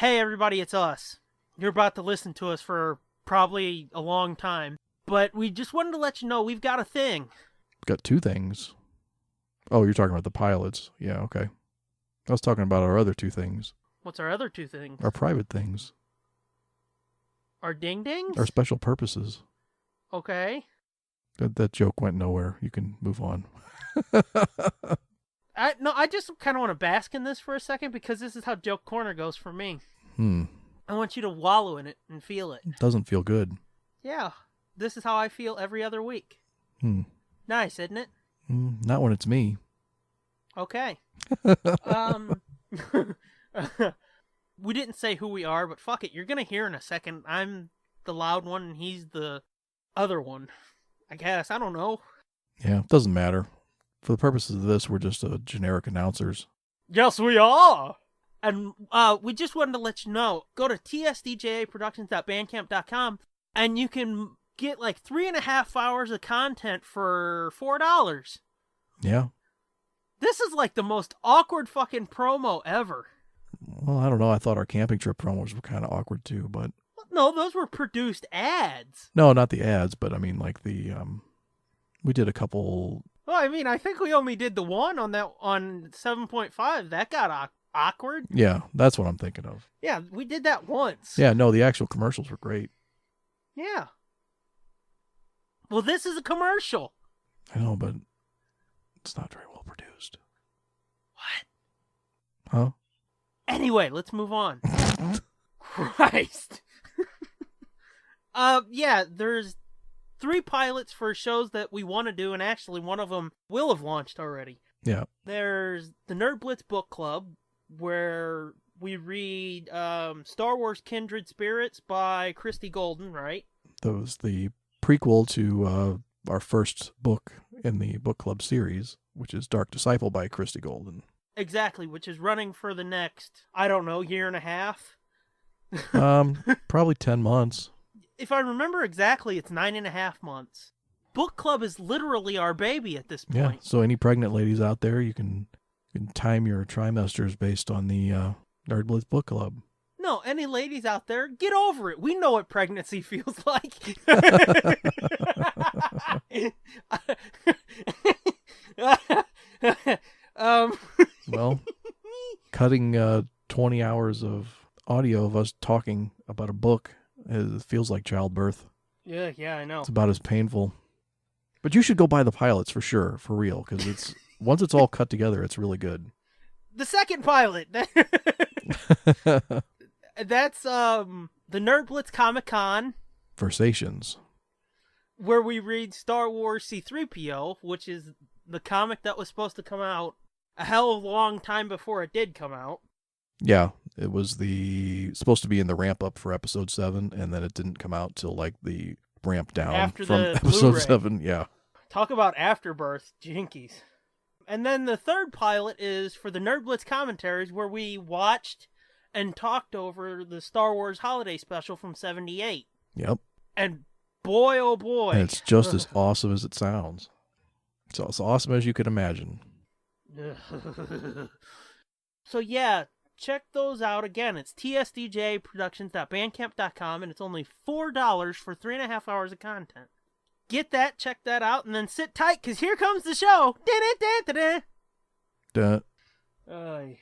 Hey everybody, it's us. You're about to listen to us for probably a long time, but we just wanted to let you know we've got a thing. Got two things. Oh, you're talking about the pilots. Yeah, okay. I was talking about our other two things. What's our other two things? Our private things. Our ding-dings? Our special purposes. Okay. That joke went nowhere. You can move on. I just kind of want to bask in this for a second because this is how Joke Corner goes for me. I want you to wallow in it and feel it. Doesn't feel good. Yeah. This is how I feel every other week. Nice, isn't it? Not when it's me. Okay. We didn't say who we are, but fuck it. You're going to hear in a second. I'm the loud one and he's the other one. I guess. I don't know. Yeah, it doesn't matter. For the purposes of this, we're just generic announcers. Yes, we are. And we just wanted to let you know, go to tsdjaproductions.bandcamp.com and you can get like 3.5 hours of content for $4. Yeah. This is like the most awkward fucking promo ever. Well, I don't know. I thought our camping trip promos were kind of awkward too, but... No, those were produced ads. No, not the ads, but I mean like the... We did a couple... Well, I mean, I think we only did the one on 7.5. That got awkward. Yeah, that's what I'm thinking of. Yeah, we did that once. Yeah, no, the actual commercials were great. Yeah. Well, this is a commercial. I know, but it's not very well produced. What? Huh? Anyway, let's move on. Christ. Yeah, there's 3 pilots for shows that we want to do, and actually one of them will have launched already. Yeah. There's the Nerd Blitz Book Club, where we read Star Wars Kindred Spirits by Christy Golden, right? That was the prequel to our first book in the book club series, which is Dark Disciple by Christy Golden. Exactly, which is running for the next, I don't know, year and a half? Probably 10 months. If I remember exactly, it's 9.5 months. Book club is literally our baby at this point. Yeah, so any pregnant ladies out there, you can time your trimesters based on the Nerd Blitz Book Club. No, any ladies out there, get over it. We know what pregnancy feels like. Well, cutting 20 hours of audio of us talking about a book feels like childbirth. Yeah, I know. It's about as painful. But you should go buy the pilots for sure, for real, because it's once it's all cut together, it's really good. The second pilot. That's the Nerd Blitz Comic-Con. Versations. Where we read Star Wars C-3PO, which is the comic that was supposed to come out a hell of a long time before it did come out. Yeah, it was supposed to be in the ramp up for episode 7, and then it didn't come out till like the ramp down after from the episode Blu-ray. 7. Yeah. Talk about afterbirth, jinkies. And then the third pilot is for the Nerd Blitz commentaries, where we watched and talked over the Star Wars holiday special from 78. Yep. And boy, oh boy. And it's just as awesome as it sounds. It's as awesome as you could imagine. So yeah, check those out. Again, it's tsdjproductions.bandcamp.com, and it's only $4 for 3.5 hours of content. Get that, check that out, and then sit tight, because here comes the show. Duh. Ay.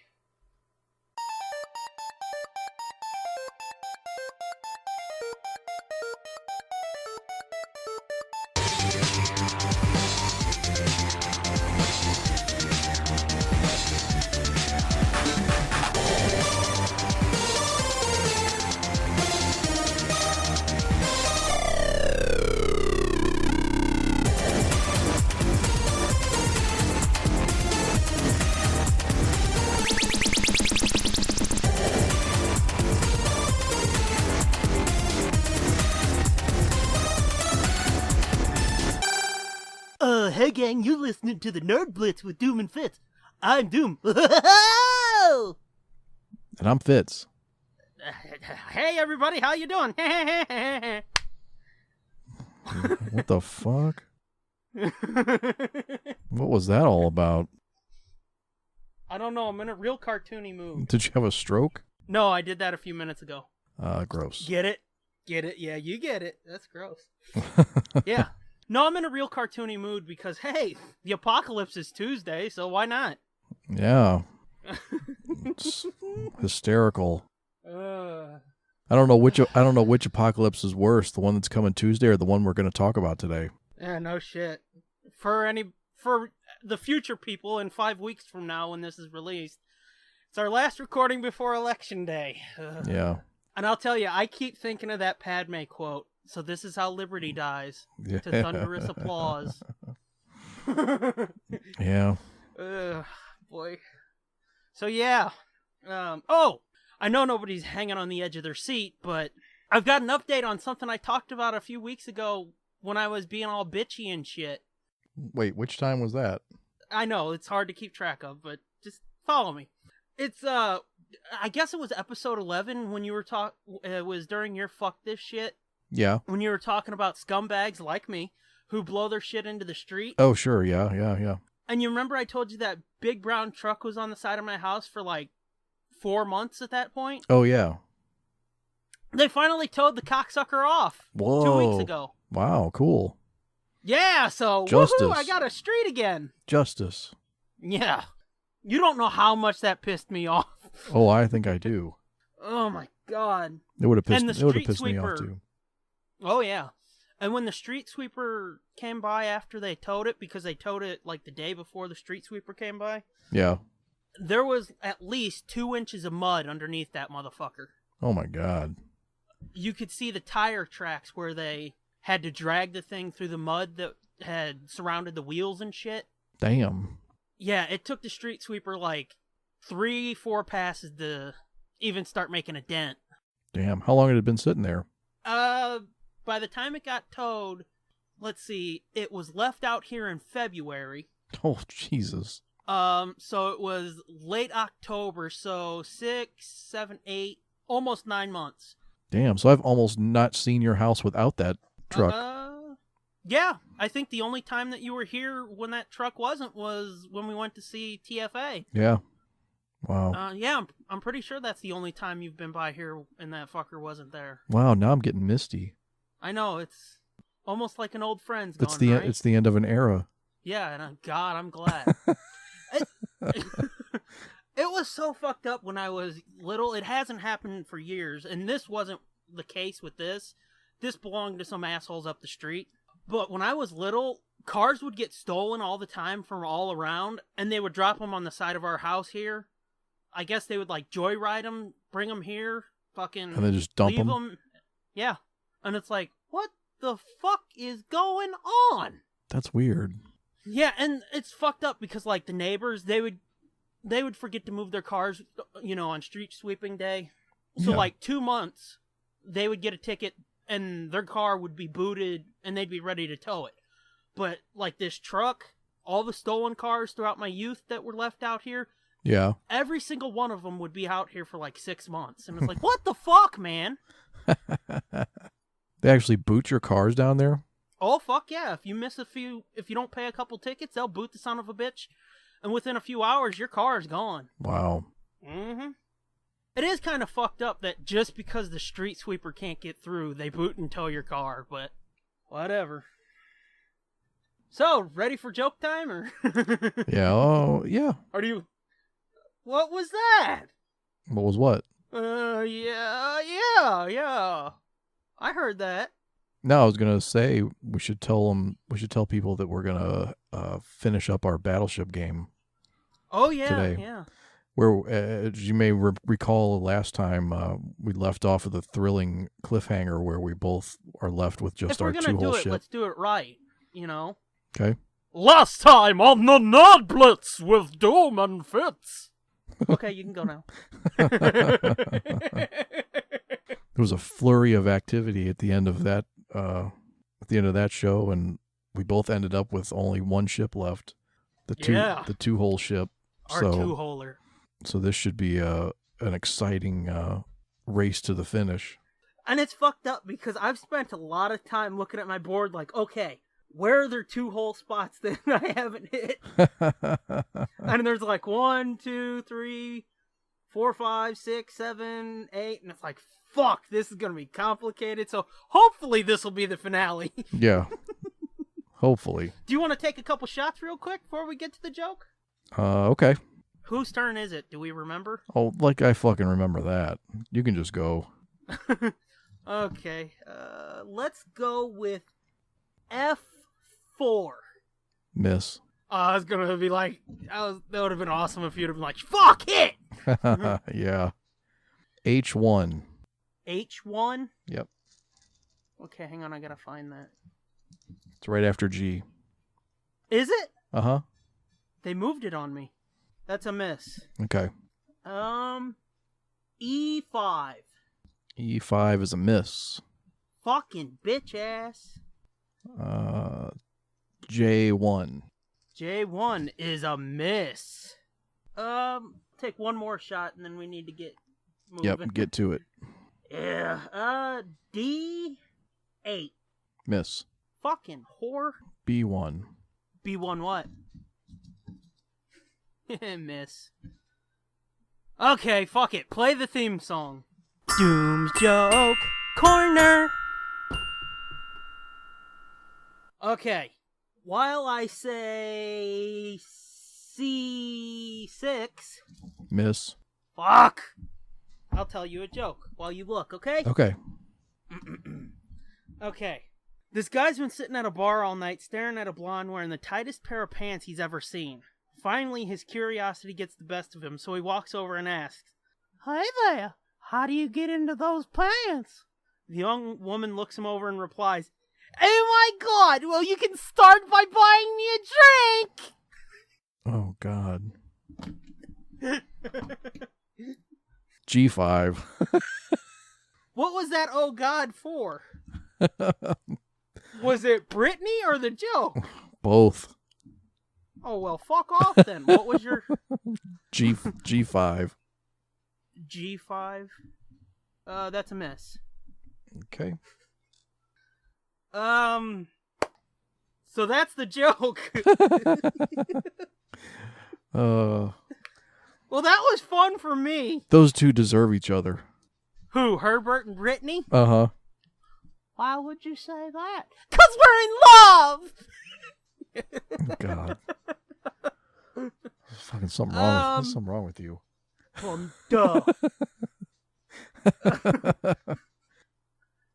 Hey gang, you're listening to the Nerd Blitz with Doom and Fitz. I'm Doom. And I'm Fitz. Hey everybody, how you doing? What the fuck? What was that all about? I don't know, I'm in a real cartoony mood. Did you have a stroke? No, I did that a few minutes ago. Gross. Get it? Get it? Yeah, you get it. That's gross. Yeah. No, I'm in a real cartoony mood because, hey, the apocalypse is Tuesday, so why not? Yeah. It's hysterical. Uh, I don't know which apocalypse is worse, the one that's coming Tuesday or the one we're going to talk about today. Yeah, no shit. For the future people in 5 weeks from now when this is released, it's our last recording before Election Day. Yeah. And I'll tell you, I keep thinking of that Padme quote. So this is how liberty dies. Yeah. To thunderous applause. Yeah. Boy. So yeah. Oh, I know nobody's hanging on the edge of their seat, but I've got an update on something I talked about a few weeks ago when I was being all bitchy and shit. Wait, which time was that? I know, it's hard to keep track of, but just follow me. It's, I guess it was episode 11 when you were it was during your fuck this shit. Yeah. When you were talking about scumbags like me who blow their shit into the street. Oh, sure. Yeah. And you remember I told you that big brown truck was on the side of my house for like 4 months at that point? Oh, yeah. They finally towed the cocksucker off. Whoa. 2 weeks ago. Wow, cool. Yeah, so Justice. woohoo, I got a street again. Justice. Yeah. You don't know how much that pissed me off. Oh, I think I do. Oh my god. It would have pissed me sweeper, off too. Oh yeah. And when the street sweeper came by after they towed it, because they towed it like the day before the street sweeper came by. Yeah. There was at least 2 inches of mud underneath that motherfucker. Oh my god. You could see the tire tracks where they had to drag the thing through the mud that had surrounded the wheels and shit. Damn. Yeah, it took the street sweeper like 3-4 passes to even start making a dent. Damn. How long had it been sitting there? By the time it got towed, let's see, it was left out here in February. Oh, Jesus. So it was late October, so 6, 7, 8, almost 9 months. Damn, so I've almost not seen your house without that truck. Yeah, I think the only time that you were here when that truck wasn't was when we went to see TFA. Yeah. Wow. Yeah, I'm pretty sure that's the only time you've been by here and that fucker wasn't there. Wow, now I'm getting misty. I know, it's almost like an old friend's It's gone, right? It's the end of an era. Yeah, and God, I'm glad. It was so fucked up when I was little. It hasn't happened for years, and this wasn't the case with this. This belonged to some assholes up the street. But when I was little, cars would get stolen all the time from all around, and they would drop them on the side of our house here. I guess they would, like, joyride them, bring them here, fucking... And then just dump leave them? Yeah. And it's like, what the fuck is going on? That's weird. Yeah, and it's fucked up because, like, the neighbors, they would forget to move their cars, you know, on street sweeping day. So, Yeah. like, 2 months, they would get a ticket, and their car would be booted, and they'd be ready to tow it. But, like, this truck, all the stolen cars throughout my youth that were left out here, Yeah. every single one of them would be out here for, like, 6 months. And it's like, what the fuck, man? They actually boot your cars down there? Oh, fuck yeah. If you don't pay a couple tickets, they'll boot the son of a bitch. And within a few hours, your car is gone. Wow. Mm-hmm. It is kind of fucked up that just because the street sweeper can't get through, they boot and tow your car, but whatever. So, ready for joke time, or? Yeah, oh, yeah. Or do you... What was that? What was what? Yeah. I heard that. No, I was going to say we should tell people that we're going to finish up our Battleship game. Oh, yeah, today. yeah. Where, as you may recall, last time we left off with a thrilling cliffhanger where we both are left with just our 2-hull ship. If we're going to do it, let's do it right, you know? Okay. Last time on the Nerd Blitz with Doom and Fitz. Okay, you can go now. There was a flurry of activity at the end of that show, and we both ended up with only one ship left, the 2-hull ship. Our 2-holer. So this should be an exciting race to the finish. And it's fucked up because I've spent a lot of time looking at my board like, okay, where are there 2-hole spots that I haven't hit? And there's like 1, 2, 3, 4, 5, 6, 7, 8, and it's like, fuck, this is gonna be complicated. So hopefully this will be the finale. Yeah. Hopefully. Do you want to take a couple shots real quick before we get to the joke? Okay. Whose turn is it? Do we remember? Oh, like I fucking remember that. You can just go. Okay. Let's go with F4. Miss. I was gonna be like, that would have been awesome if you'd have been like, fuck it! Yeah. H1. H1? Yep. Okay, hang on, I gotta find that. It's right after G. Is it? Uh-huh. They moved it on me. That's a miss. Okay. E5. E5 is a miss. Fucking bitch ass. J1. J1 is a miss. Take one more shot and then we need to get moving. Yep, get to it. Yeah. D8. Miss. Fucking whore. B1. B1 what? Miss. Okay, fuck it. Play the theme song. Doom's Joke Corner. Okay. While I say C6. Miss. Fuck. I'll tell you a joke while you look, okay? Okay. Okay. This guy's been sitting at a bar all night staring at a blonde wearing the tightest pair of pants he's ever seen. Finally, his curiosity gets the best of him, so he walks over and asks, "Hey there, how do you get into those pants?" The young woman looks him over and replies, "Oh my god, well you can start by buying me a drink!" Oh, God. G5. What was that oh god for? Was it Brittany or the joke? Both. Oh, well, fuck off then. What was your... G5. G5? That's a miss. Okay. So that's the joke. Well, that was fun for me. Those two deserve each other. Who, Herbert and Brittany? Uh-huh. Why would you say that? 'Cause we're in love! Oh, God. There's fucking something wrong. There's something wrong with you. Well, duh.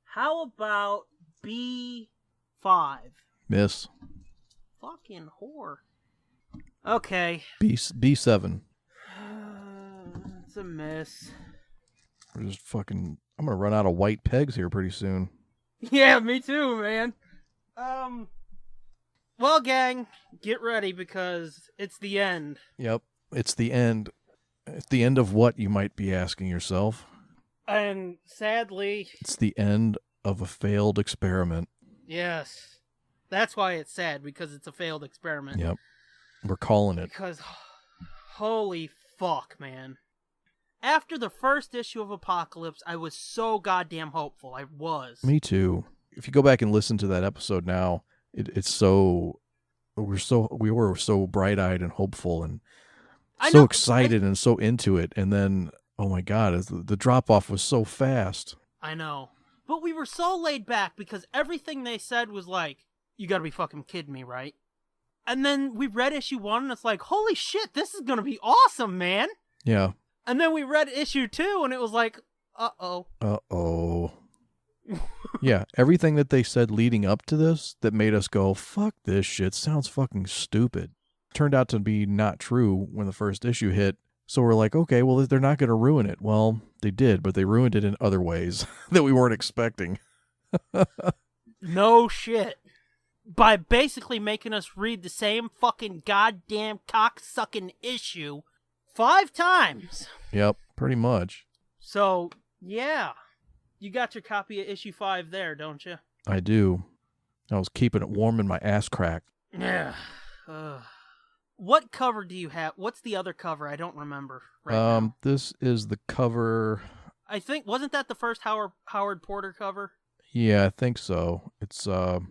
How about B5? Miss. Fucking whore. Okay. B7. It's a miss. We're just fucking... I'm gonna run out of white pegs here pretty soon. Yeah, me too, man. Well, gang, get ready because it's the end. Yep. It's the end. It's the end of what, you might be asking yourself? And sadly... It's the end of a failed experiment. Yes. That's why it's sad, because it's a failed experiment. Yep. We're calling it. Because, holy fuck, man. After the first issue of Apocalypse, I was so goddamn hopeful. I was. Me too. If you go back and listen to that episode now, it's so... We were so bright-eyed and hopeful and so excited and so into it. And then, oh my God, the drop-off was so fast. I know. But we were so laid back because everything they said was like, you gotta be fucking kidding me, right? And then we read issue 1 and it's like, holy shit, this is gonna be awesome, man. Yeah. And then we read issue 2 and it was like, uh-oh. Uh-oh. Yeah, everything that they said leading up to this that made us go, fuck this shit, sounds fucking stupid, turned out to be not true when the first issue hit. So we're like, okay, well, they're not going to ruin it. Well, they did, but they ruined it in other ways that we weren't expecting. No shit. By basically making us read the same fucking goddamn cocksucking issue 5 times. Yep, pretty much. So, yeah. You got your copy of issue 5 there, don't you? I do. I was keeping it warm in my ass crack. Yeah. What cover do you have? What's the other cover? I don't remember right now. This is the cover. I think, wasn't that the first Howard Porter cover? Yeah, I think so. It's a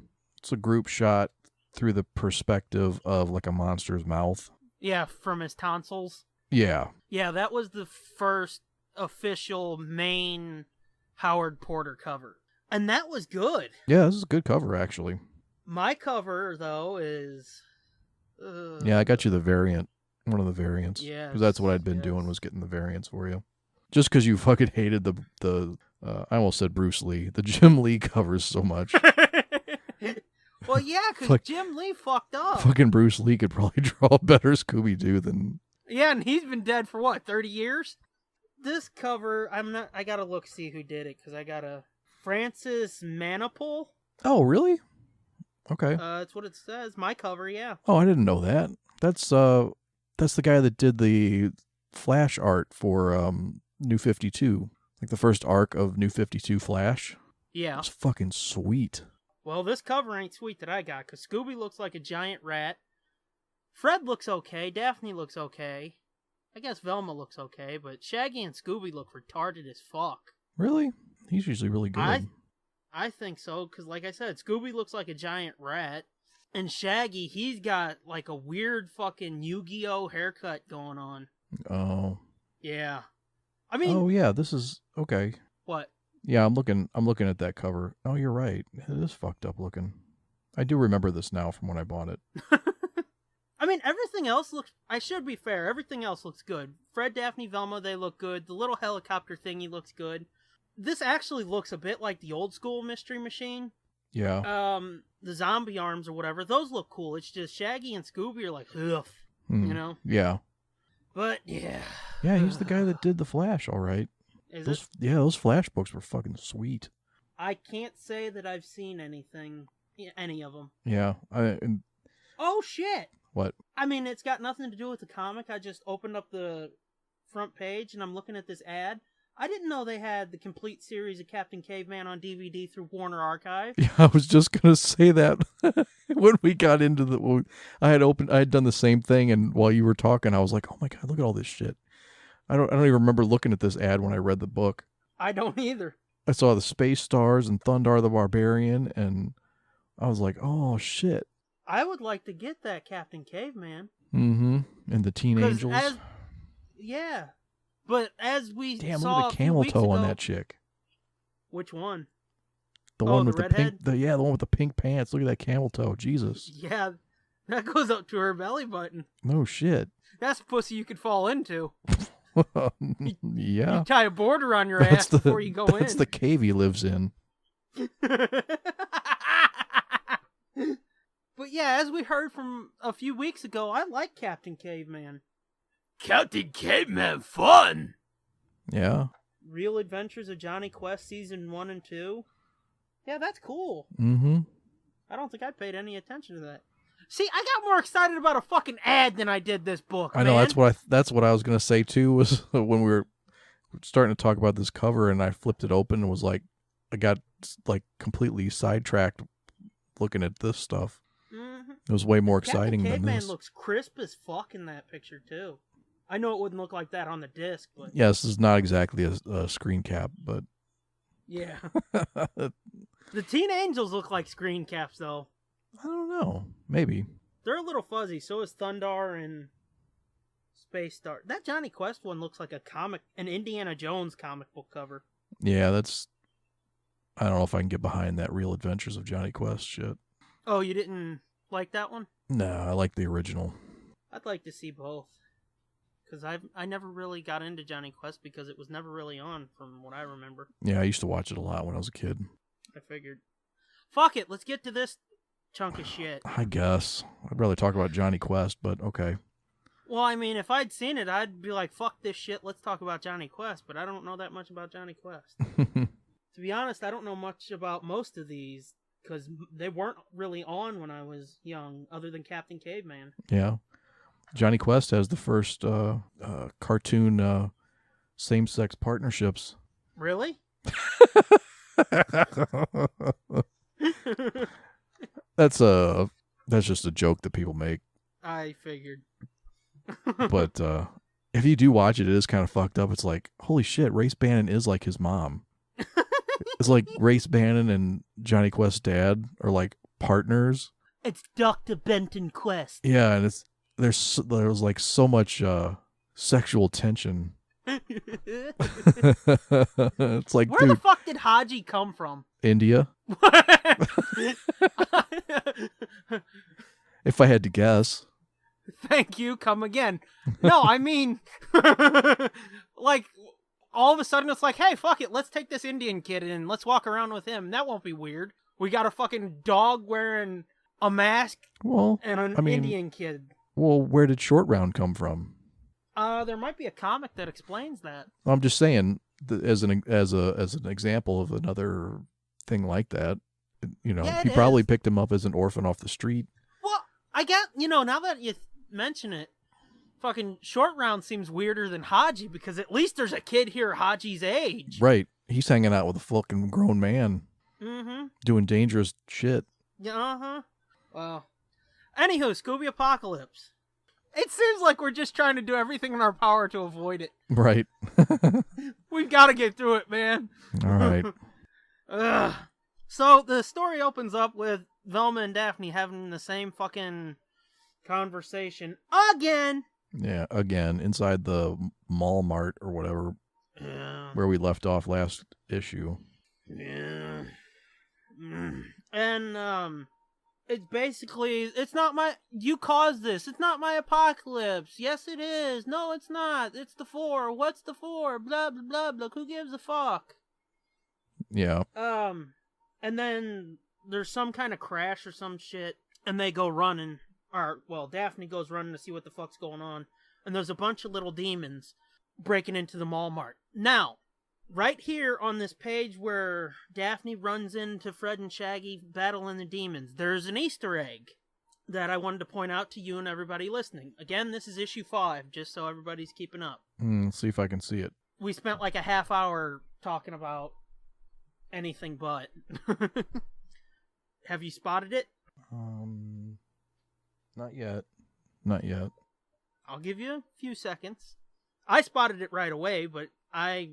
group shot through the perspective of like a monster's mouth. Yeah, from his tonsils. Yeah. Yeah, that was the first official main Howard Porter cover. And that was good. Yeah, this is a good cover, actually. My cover, though, is... Yeah, I got you the variant. One of the variants. Yes. Because that's what I'd been doing, was getting the variants for you. Just because you fucking hated the I almost said Bruce Lee, the Jim Lee covers so much. Well, yeah, because Jim Lee fucked up. Fucking Bruce Lee could probably draw a better Scooby-Doo than... Yeah, and he's been dead for what, 30 years? This cover, I gotta look see who did it, because I got a Francis Manapul. Oh, really? Okay. That's what it says. My cover, yeah. Oh, I didn't know that. That's the guy that did the Flash art for New 52. Like the first arc of New 52 Flash. Yeah. It's fucking sweet. Well, this cover ain't sweet that I got, because Scooby looks like a giant rat. Fred looks okay. Daphne looks okay. I guess Velma looks okay, but Shaggy and Scooby look retarded as fuck. Really? He's usually really good. I think so, because like I said, Scooby looks like a giant rat. And Shaggy, he's got like a weird fucking Yu-Gi-Oh haircut going on. Oh. Yeah. I mean... Oh, yeah, this is... Okay. What? Yeah, I'm looking at that cover. Oh, you're right. It is fucked up looking. I do remember this now from when I bought it. I mean, everything else looks... I should be fair. Everything else looks good. Fred, Daphne, Velma, they look good. The little helicopter thingy looks good. This actually looks a bit like the old school Mystery Machine. Yeah. The zombie arms or whatever. Those look cool. It's just Shaggy and Scooby are like, ugh. You know? Yeah. But, yeah. Yeah, he's the guy that did the Flash, all right. Yeah, those Flash books were fucking sweet. I can't say that I've seen any of them. Yeah. Oh, shit! What? I mean, it's got nothing to do with the comic. I just opened up the front page and I'm looking at this ad. I didn't know they had the complete series of Captain Caveman on DVD through Warner Archive. Yeah, I was just gonna say that when we got into I had done the same thing, and while you were talking, I was like, oh my god, look at all this shit. I don't even remember looking at this ad when I read the book. I don't either. I saw the Space Stars and Thundar the Barbarian, and I was like, oh shit. I would like to get that Captain Caveman. Mm-hmm. And the Teen Angels. Yeah. But as we Damn, saw look at the camel toe on that chick. Which one? The one with the redhead? pink, the one with the pink pants. Look at that camel toe. Jesus. Yeah, that goes up to her belly button. No shit. That's a pussy you could fall into. Yeah. You tie a border on your ass before you go in. That's the cave he lives in. But yeah, as we heard from a few weeks ago, I like Captain Caveman. Captain Caveman fun! Yeah. Real Adventures of Johnny Quest Season 1 and 2. Yeah, that's cool. Mm-hmm. I don't think I paid any attention to that. See, I got more excited about a fucking ad than I did this book, I know, that's what I was going to say too, was when we were starting to talk about this cover and I flipped it open and was like, I got like completely sidetracked looking at this stuff. Mm-hmm. It was way more exciting Captain than this. Caveman looks crisp as fuck in that picture too. I know it wouldn't look like that on the disc, but... Yeah, this is not exactly a screen cap, but... Yeah. The Teen Angels look like screen caps, though. I don't know. Maybe. They're a little fuzzy. So is Thundar and Space Star. That Johnny Quest one looks like an Indiana Jones comic book cover. Yeah, that's... I don't know if I can get behind that Real Adventures of Johnny Quest shit. Oh, you didn't like that one? No, I like the original. I'd like to see both. Because I never really got into Johnny Quest because it was never really on from what I remember. Yeah, I used to watch it a lot when I was a kid. I figured. Fuck it, let's get to this chunk of shit. I guess. I'd rather talk about Johnny Quest, but okay. Well, I mean, if I'd seen it, I'd be like, fuck this shit, let's talk about Johnny Quest. But I don't know that much about Johnny Quest. To be honest, I don't know much about most of these because they weren't really on when I was young, other than Captain Caveman. Yeah. Johnny Quest has the first cartoon same-sex partnerships. Really? That's just a joke that people make. I figured. But if you do watch it, it is kind of fucked up. It's like, holy shit, Race Bannon is like his mom. It's like Race Bannon and Johnny Quest's dad are like partners. It's Dr. Benton Quest. Yeah, and there's like so much sexual tension. It's like, where dude, the fuck did Haji come from? India. If I had to guess. Thank you. Come again. No, I mean, like, all of a sudden it's like, hey, fuck it. Let's take this Indian kid and let's walk around with him. That won't be weird. We got a fucking dog wearing a mask and an Indian kid. Well, where did Short Round come from? There might be a comic that explains that. I'm just saying, as an example of another thing like that, you know, Yeah, he probably picked him up as an orphan off the street. Well, I get, now that you mention it, fucking Short Round seems weirder than Haji because at least there's a kid here Haji's age. Right. He's hanging out with a fucking grown man. Mm-hmm. Doing dangerous shit. Yeah, uh-huh. Well, anywho, Scooby Apocalypse. It seems like we're just trying to do everything in our power to avoid it. Right. We've got to get through it, man. All right. Ugh. So the story opens up with Velma and Daphne having the same fucking conversation again. Yeah, again, inside the Mall Mart or whatever, where we left off last issue. Yeah. And, it's basically, you caused this. It's not my apocalypse. Yes, it is. No, it's not. It's the 4. What's the 4? Blah, blah, blah, blah. Who gives a fuck? Yeah. And then there's some kind of crash or some shit, and they go running. Daphne goes running to see what the fuck's going on, and there's a bunch of little demons breaking into the Mall Mart. Now, right here on this page where Daphne runs into Fred and Shaggy battling the demons, there's an Easter egg that I wanted to point out to you and everybody listening. Again, this is issue 5, just so everybody's keeping up. Let's see if I can see it. We spent like a half hour talking about anything but. Have you spotted it? Not yet. Not yet. I'll give you a few seconds. I spotted it right away, but I've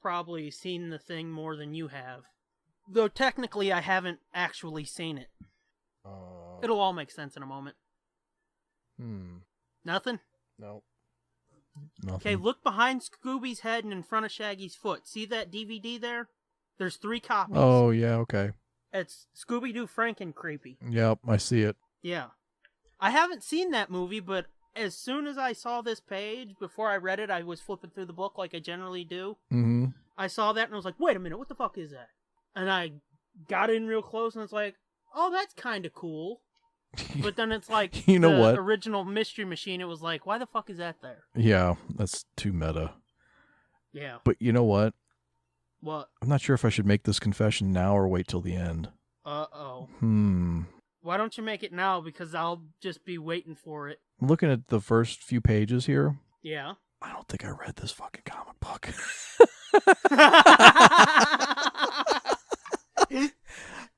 probably seen the thing more than you have. Though technically I haven't actually seen it. It'll all make sense in a moment. Nothing? No. Nothing. Okay, look behind Scooby's head and in front of Shaggy's foot. See that DVD there? There's 3 copies. Oh, yeah, okay. It's Scooby-Doo Franken Creepy. Yep, I see it. Yeah. I haven't seen that movie, but as soon as I saw this page, before I read it, I was flipping through the book like I generally do. Mm-hmm. I saw that and I was like, wait a minute, what the fuck is that? And I got in real close and it's like, oh, that's kind of cool. But then it's like, you know the what? Original Mystery Machine, it was like, why the fuck is that there? Yeah, that's too meta. Yeah. But you know what? What? I'm not sure if I should make this confession now or wait till the end. Uh-oh. Why don't you make it now? Because I'll just be waiting for it. I'm looking at the first few pages here. Yeah. I don't think I read this fucking comic book.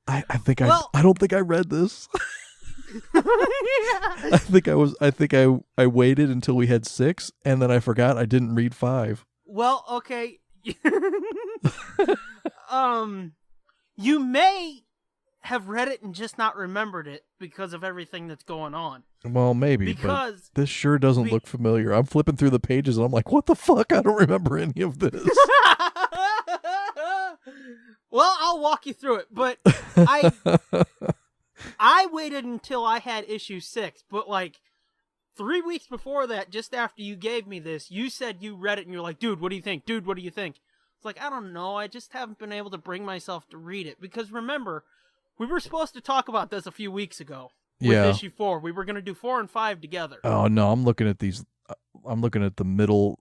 I don't think I read this. I think I waited until we had 6 and then I forgot I didn't read 5. Well, okay. You may have read it and just not remembered it because of everything that's going on. Well, maybe, but this sure doesn't look familiar. I'm flipping through the pages and I'm like, what the fuck? I don't remember any of this. Well, I'll walk you through it, but I waited until I had issue 6, but like 3 weeks before that, just after you gave me this, you said you read it and you're like, dude, what do you think? Dude, what do you think? It's like, I don't know. I just haven't been able to bring myself to read it. Because remember, we were supposed to talk about this a few weeks ago with issue 4. We were going to do 4 and 5 together. Oh, no. I'm looking at these. I'm looking at the middle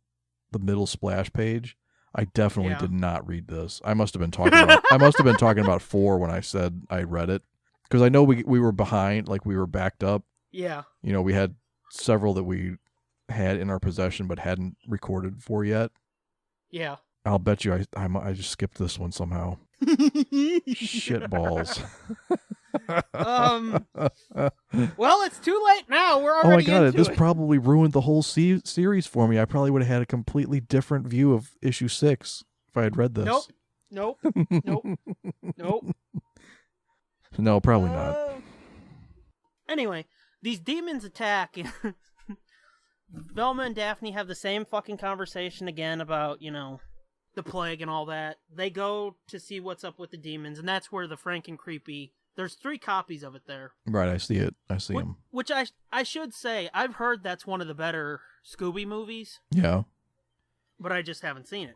splash page. I definitely did not read this. I must have been talking about 4 when I said I read it. Because I know we were behind, like we were backed up. Yeah. You know, we had several that we had in our possession but hadn't recorded for yet. Yeah. I'll bet you I just skipped this one somehow. Shit balls. Well, it's too late now. We're already oh my god, into this it. probably ruined the whole series for me. I probably would have had a completely different view of issue 6 if I had read this. Nope. No, probably not. Anyway, these demons attack. Velma and Daphne have the same fucking conversation again about, the plague and all that. They go to see what's up with the demons, and that's where the Franken-Creepy... There's 3 copies of it there. Right, I see it. I see them. Which I should say, I've heard that's one of the better Scooby movies. Yeah. But I just haven't seen it.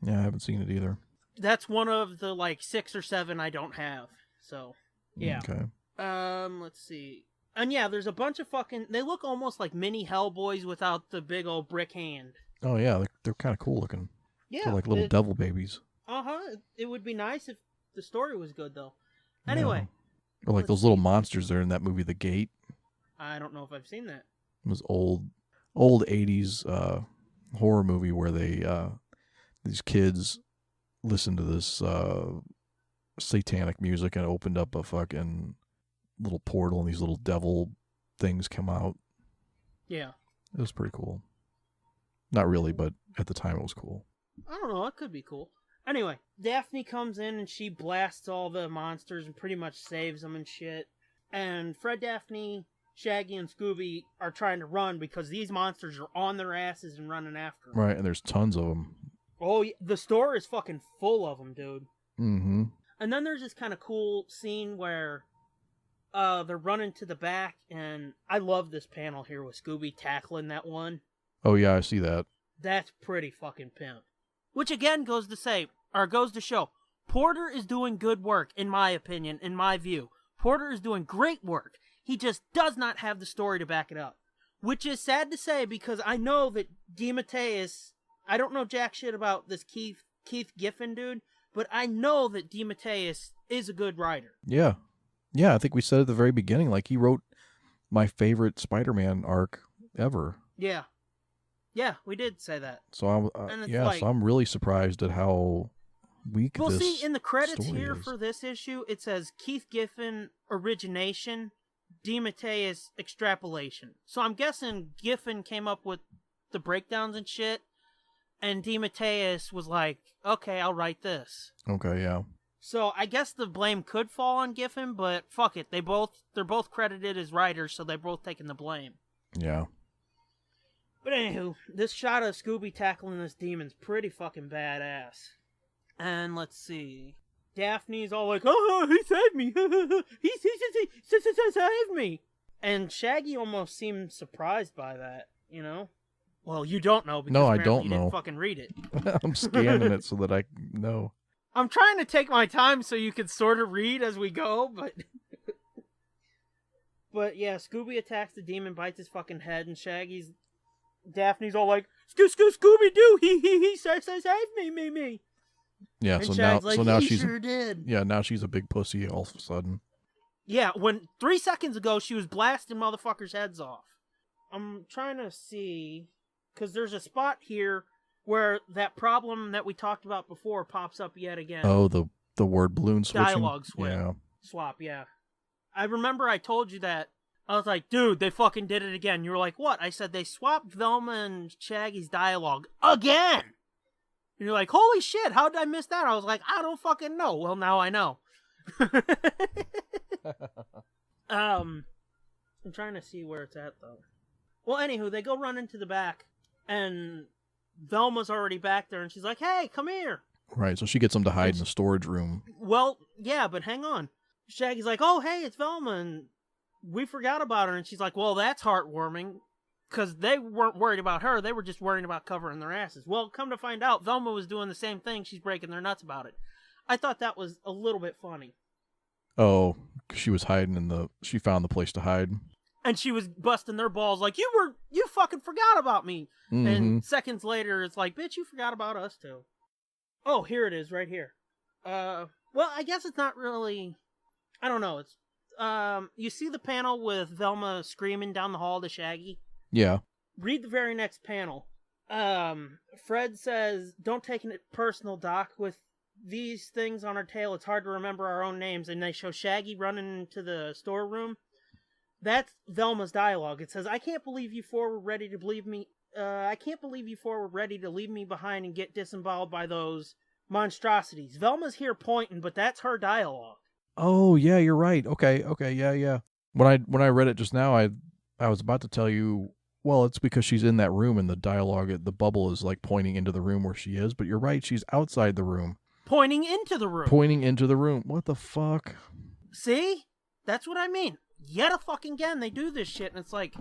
Yeah, I haven't seen it either. That's one of the, 6 or 7 I don't have. So, yeah. Okay. Let's see. And yeah, there's a bunch of fucking... They look almost like mini Hellboys without the big old brick hand. Oh, yeah, they're kind of cool looking. Yeah. They're like little devil babies. Uh-huh. It would be nice if the story was good, though. Anyway. Yeah. Or like those little monsters there in that movie, The Gate. I don't know if I've seen that. It was old 80s horror movie where they these kids listened to this satanic music and it opened up a fucking little portal and these little devil things come out. Yeah. It was pretty cool. Not really, but at the time it was cool. I don't know. It could be cool. Anyway, Daphne comes in and she blasts all the monsters and pretty much saves them and shit. And Fred, Daphne, Shaggy, and Scooby are trying to run because these monsters are on their asses and running after them. Right, and there's tons of them. Oh, the store is fucking full of them, dude. Mm-hmm. And then there's this kind of cool scene where they're running to the back, and I love this panel here with Scooby tackling that one. Oh, yeah, I see that. That's pretty fucking pimp. Which again goes to show, Porter is doing good work, in my opinion, in my view. Porter is doing great work. He just does not have the story to back it up. Which is sad to say, because I know that DeMatteis, I don't know jack shit about this Keith Giffen dude, but I know that DeMatteis is a good writer. Yeah. Yeah, I think we said at the very beginning, like, he wrote my favorite Spider-Man arc ever. Yeah. Yeah, we did say that. So so I'm really surprised at how weak this see, in the credits here is. for this issue, it says Keith Giffen origination, DeMatteis extrapolation. So I'm guessing Giffen came up with the breakdowns and shit, and DeMatteis was like, okay, I'll write this. Okay, yeah. So I guess the blame could fall on Giffen, but fuck it. They're both credited as writers, so they're both taking the blame. Yeah. But anywho, this shot of Scooby tackling this demon's pretty fucking badass. And let's see. Daphne's all like, oh, he saved me. he saved me. And Shaggy almost seemed surprised by that, Well, you don't know because I don't you know. didn't fucking read it. I'm scanning it so that I know. I'm trying to take my time so you can sort of read as we go, but... But yeah, Scooby attacks the demon, bites his fucking head, and Daphne's all like, Scooby-Doo, he saved me. Yeah, and so Shag's now she's sure did. Yeah, now she's a big pussy all of a sudden. Yeah, when 3 seconds ago she was blasting motherfuckers' heads off. I'm trying to see, because there's a spot here where that problem that we talked about before pops up yet again. Oh, the word balloon switching? Dialogue swap, yeah. I remember I told you that. I was like, dude, they fucking did it again. You were like, what? I said, they swapped Velma and Shaggy's dialogue again! And you're like, holy shit, how did I miss that? I was like, I don't fucking know. Well, now I know. I'm trying to see where it's at, though. Well, anywho, they go run into the back, and Velma's already back there, and she's like, hey, come here. Right, so she gets them to hide in the storage room. Well, yeah, but hang on. Shaggy's like, oh, hey, it's Velma, and we forgot about her. And she's like, well, that's heartwarming, because they weren't worried about her. They were just worrying about covering their asses. Well, come to find out, Velma was doing the same thing. She's breaking their nuts about it. I thought that was a little bit funny. Oh, she was hiding she found the place to hide. And she was busting their balls like, you fucking forgot about me. Mm-hmm. And seconds later, it's like, bitch, you forgot about us too. Oh, here it is, right here. Well, I guess it's not really, I don't know. It's, you see the panel with Velma screaming down the hall to Shaggy? Yeah. Read the very next panel. Fred says, don't take it personal, Doc. With these things on our tail, it's hard to remember our own names. And they show Shaggy running into the storeroom. That's Velma's dialogue. It says, I can't believe you four were ready to leave me. I can't believe you four were ready to leave me behind and get disemboweled by those monstrosities. Velma's here pointing, but that's her dialogue. Oh, yeah, you're right. Okay, yeah. When I read it just now, I was about to tell you Well, it's because she's in that room and the dialogue, the bubble is like pointing into the room where she is. But you're right, she's outside the room. Pointing into the room. Pointing into the room. What the fuck? See? That's what I mean. Yet a fucking again, they do this shit, and it's like,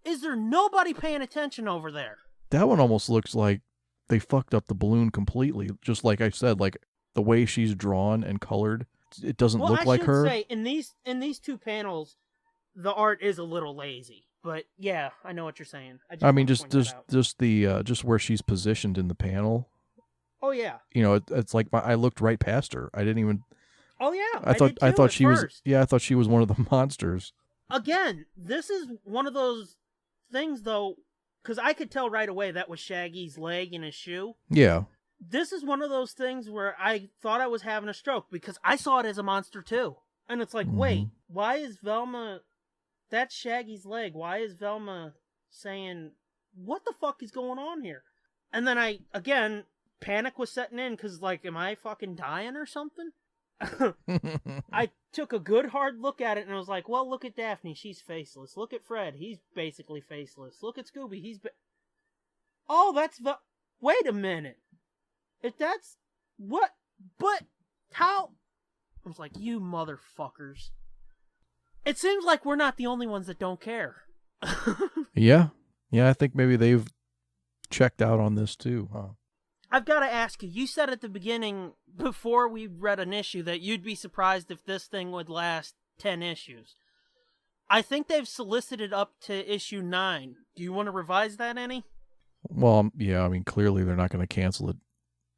is there nobody paying attention over there? That one almost looks like they fucked up the balloon completely. Just like I said, like the way she's drawn and colored, it doesn't look like her. I should say, in these two panels, the art is a little lazy. But yeah, I know what you're saying. Just where she's positioned in the panel. Oh yeah. You know, it's like I looked right past her. I didn't even. Oh yeah. I thought she was. Yeah, I thought she was one of the monsters. Again, this is one of those things though, because I could tell right away that was Shaggy's leg and his shoe. Yeah. This is one of those things where I thought I was having a stroke because I saw it as a monster too, and it's like, wait, why is Velma? That's Shaggy's leg. Why is Velma saying, what the fuck is going on here? And then panic was setting in because, like, am I fucking dying or something? I took a good hard look at it and I was like, well, look at Daphne. She's faceless. Look at Fred. He's basically faceless. Look at Scooby. Oh, that's wait a minute. If that's... What? But how... I was like, you motherfuckers. It seems like we're not the only ones that don't care. Yeah. Yeah, I think maybe they've checked out on this too, huh? I've got to ask you, you said at the beginning, before we read an issue, that you'd be surprised if this thing would last 10 issues. I think they've solicited up to issue 9. Do you want to revise that any? Well, yeah, I mean, clearly they're not going to cancel it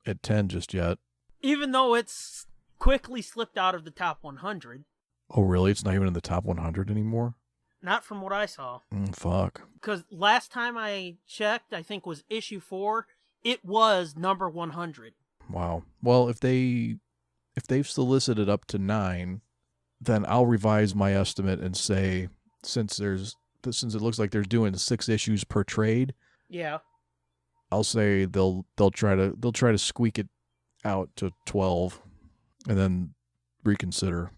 at 10 just yet. Even though it's quickly slipped out of the top 100. Oh, really? It's not even in the top 100 anymore? Not from what I saw. Fuck. Because last time I checked, I think was issue 4, it was number 100. Wow. Well, if they've solicited up to 9, then I'll revise my estimate and say since it looks like they're doing 6 issues per trade. Yeah. I'll say they'll try to squeak it out to 12 and then reconsider.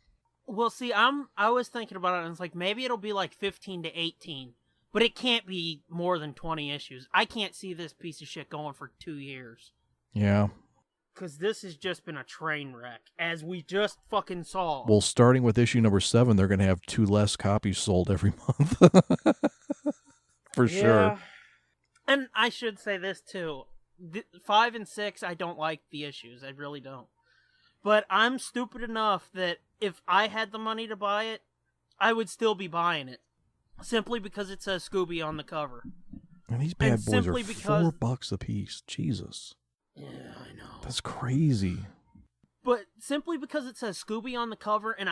Well, see, I was thinking about it, and it's like, maybe it'll be like 15 to 18, but it can't be more than 20 issues. I can't see this piece of shit going for 2 years. Yeah. Because this has just been a train wreck, as we just fucking saw. Well, starting with issue number 7, they're going to have 2 less copies sold every month. For sure. And I should say this, too. 5 and 6, I don't like the issues. I really don't. But I'm stupid enough that if I had the money to buy it, I would still be buying it. Simply because it says Scooby on the cover. And these bad boys are $4 a piece. Jesus. Yeah, I know. That's crazy. But simply because it says Scooby on the cover, and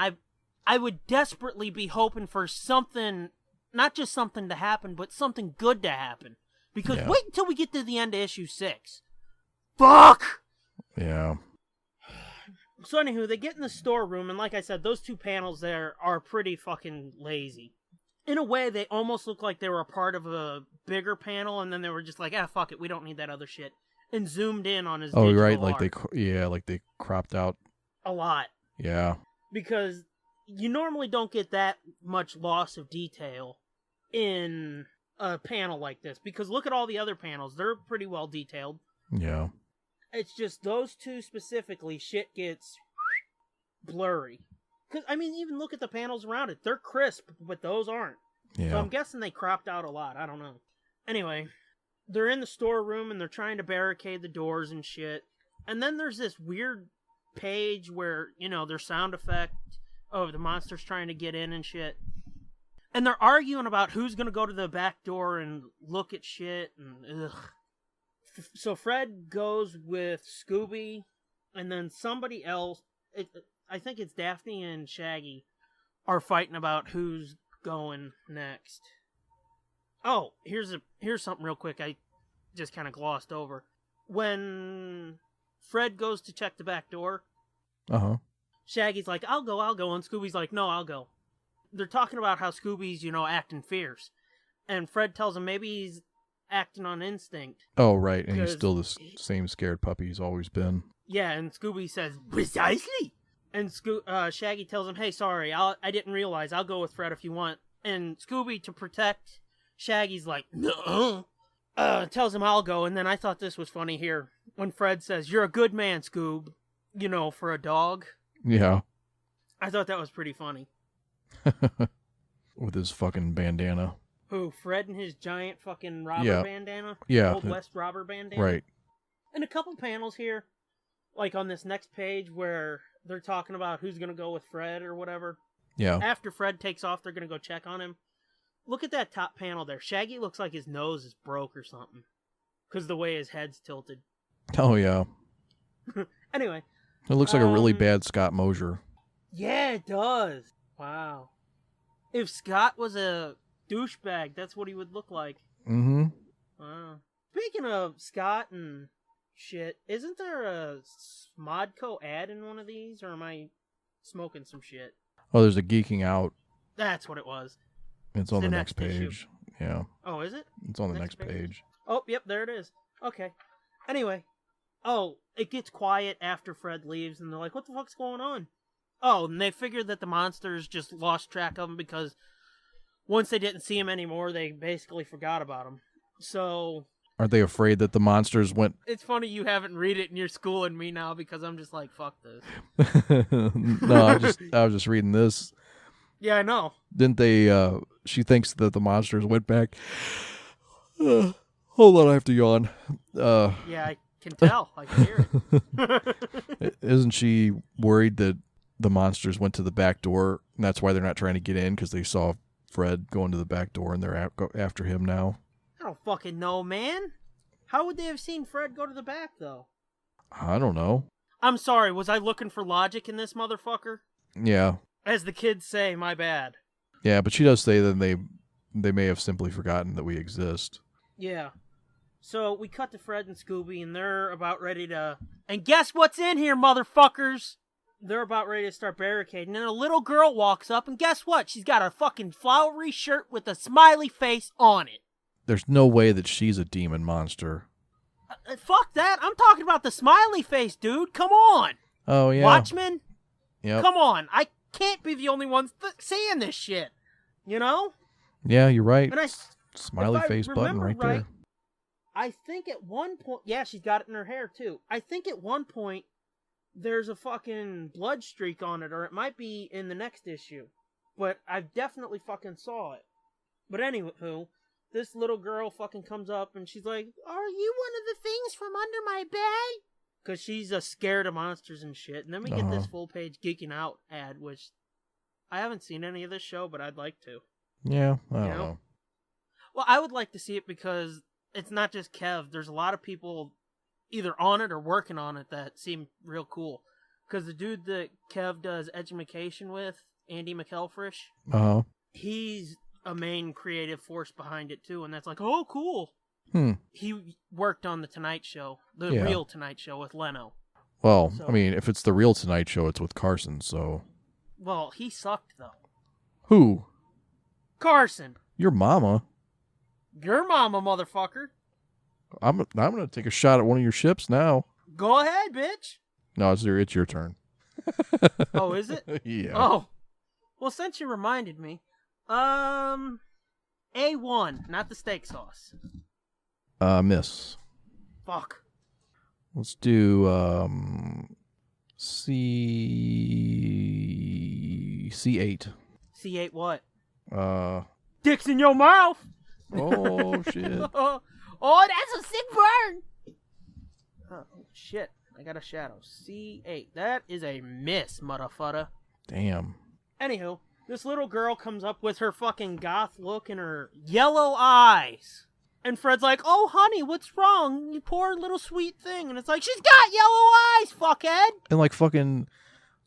I would desperately be hoping for something, not just something to happen, but something good to happen. Because wait until we get to the end of issue 6. Fuck! Yeah. So anywho, they get in the storeroom, and like I said, those 2 panels there are pretty fucking lazy. In a way, they almost look like they were a part of a bigger panel, and then they were just like, fuck it, we don't need that other shit. And zoomed in on his digital right, art. like they cropped out. A lot. Yeah. Because you normally don't get that much loss of detail in a panel like this. Because look at all the other panels, they're pretty well detailed. Yeah. It's just those 2 specifically, shit gets blurry. Because, I mean, even look at the panels around it. They're crisp, but those aren't. Yeah. So I'm guessing they cropped out a lot. I don't know. Anyway, they're in the storeroom and they're trying to barricade the doors and shit. And then there's this weird page where, there's sound effect of the monsters trying to get in and shit. And they're arguing about who's going to go to the back door and look at shit. And ugh. So Fred goes with Scooby, and then somebody else, I think it's Daphne and Shaggy, are fighting about who's going next. Oh, here's something real quick I just kind of glossed over. When Fred goes to check the back door, Shaggy's like, I'll go, and Scooby's like, no, I'll go. They're talking about how Scooby's, acting fierce. And Fred tells him maybe he's acting on instinct. Oh, right, and he's still the same scared puppy he's always been. Yeah, and Scooby says, precisely! And Shaggy tells him, hey, sorry, I didn't realize, I'll go with Fred if you want. And Scooby, to protect Shaggy's like, no. Tells him I'll go, and then I thought this was funny here when Fred says, "You're a good man, Scoob," for a dog. Yeah. I thought that was pretty funny. With his fucking bandana. Who, Fred and his giant fucking robber bandana? Yeah. Old West robber bandana? Right. And a couple panels here, like on this next page where they're talking about who's going to go with Fred or whatever. Yeah. After Fred takes off, they're going to go check on him. Look at that top panel there. Shaggy looks like his nose is broke or something. Because the way his head's tilted. Oh, yeah. Anyway. It looks like a really bad Scott Mosier. Yeah, it does. Wow. If Scott was a douchebag, that's what he would look like. Mm-hmm. Wow. Speaking of Scott and shit, isn't there a Smodco ad in one of these? Or am I smoking some shit? Oh, there's a Geeking Out. That's what it was. It's on the next page. Issue. Yeah. Oh, is it? It's on the next page. Oh, yep, there it is. Okay. Anyway. Oh, it gets quiet after Fred leaves, and they're like, what the fuck's going on? Oh, and they figured that the monsters just lost track of him because once they didn't see him anymore, they basically forgot about him. So... Aren't they afraid that the monsters went... It's funny you haven't read it and you're schooling me now because I'm just like, fuck this. No, I was just reading this. Yeah, I know. Didn't they, she thinks that the monsters went back. Hold on, I have to yawn. Yeah, I can tell. I can hear it. Isn't she worried that the monsters went to the back door, and that's why they're not trying to get in, because they saw Fred going to the back door, and they're after him now? I don't fucking know, man. How would they have seen Fred go to the back, though? I don't know. I'm sorry, was I looking for logic in this motherfucker? Yeah. As the kids say, my bad. Yeah, but she does say that they may have simply forgotten that we exist. Yeah. So we cut to Fred and Scooby, and they're about ready to... And guess what's in here, motherfuckers? They're about ready to start barricading, and a little girl walks up, and guess what? She's got a fucking flowery shirt with a smiley face on it. There's no way that she's a demon monster. Fuck that. I'm talking about the smiley face, dude. Come on. Oh, yeah. Watchmen? Yep. Come on. I can't be the only one seeing this shit. You know? Yeah, you're right. And smiley face button right there. I think at one point... Yeah, she's got it in her hair, too. I think at one point, there's a fucking blood streak on it, or it might be in the next issue. But I definitely fucking saw it. But anywho... This little girl fucking comes up and she's like, "Are you one of the things from under my bed?" Because she's scared of monsters and shit. And then we get this full-page Geeking Out ad, which I haven't seen any of this show, but I'd like to. Yeah, I don't know. Well, I would like to see it because it's not just Kev. There's a lot of people either on it or working on it that seem real cool. Because the dude that Kev does Edumacation with, Andy McElfresh, he's a main creative force behind it too, and that's like, oh, cool. He worked on the Tonight Show, the real Tonight Show with Leno. Well, so, I mean, if it's the real Tonight Show, it's with Carson, so... Well, he sucked, though. Who? Carson. Your mama. Your mama, motherfucker. I'm gonna take a shot at one of your ships now. Go ahead, bitch. No, it's your turn. Oh, is it? Yeah. Oh. Well, since you reminded me... A1, not the steak sauce. Miss. Fuck. Let's do C8. C8 what? Dicks in your mouth. Oh shit. Oh, that's a sick burn. Oh shit. I got a shadow. C8. That is a miss, motherfucker. Damn. Anywho, this little girl comes up with her fucking goth look and her yellow eyes. And Fred's like, "Oh, honey, what's wrong? You poor little sweet thing." And it's like, she's got yellow eyes, fuckhead. And like fucking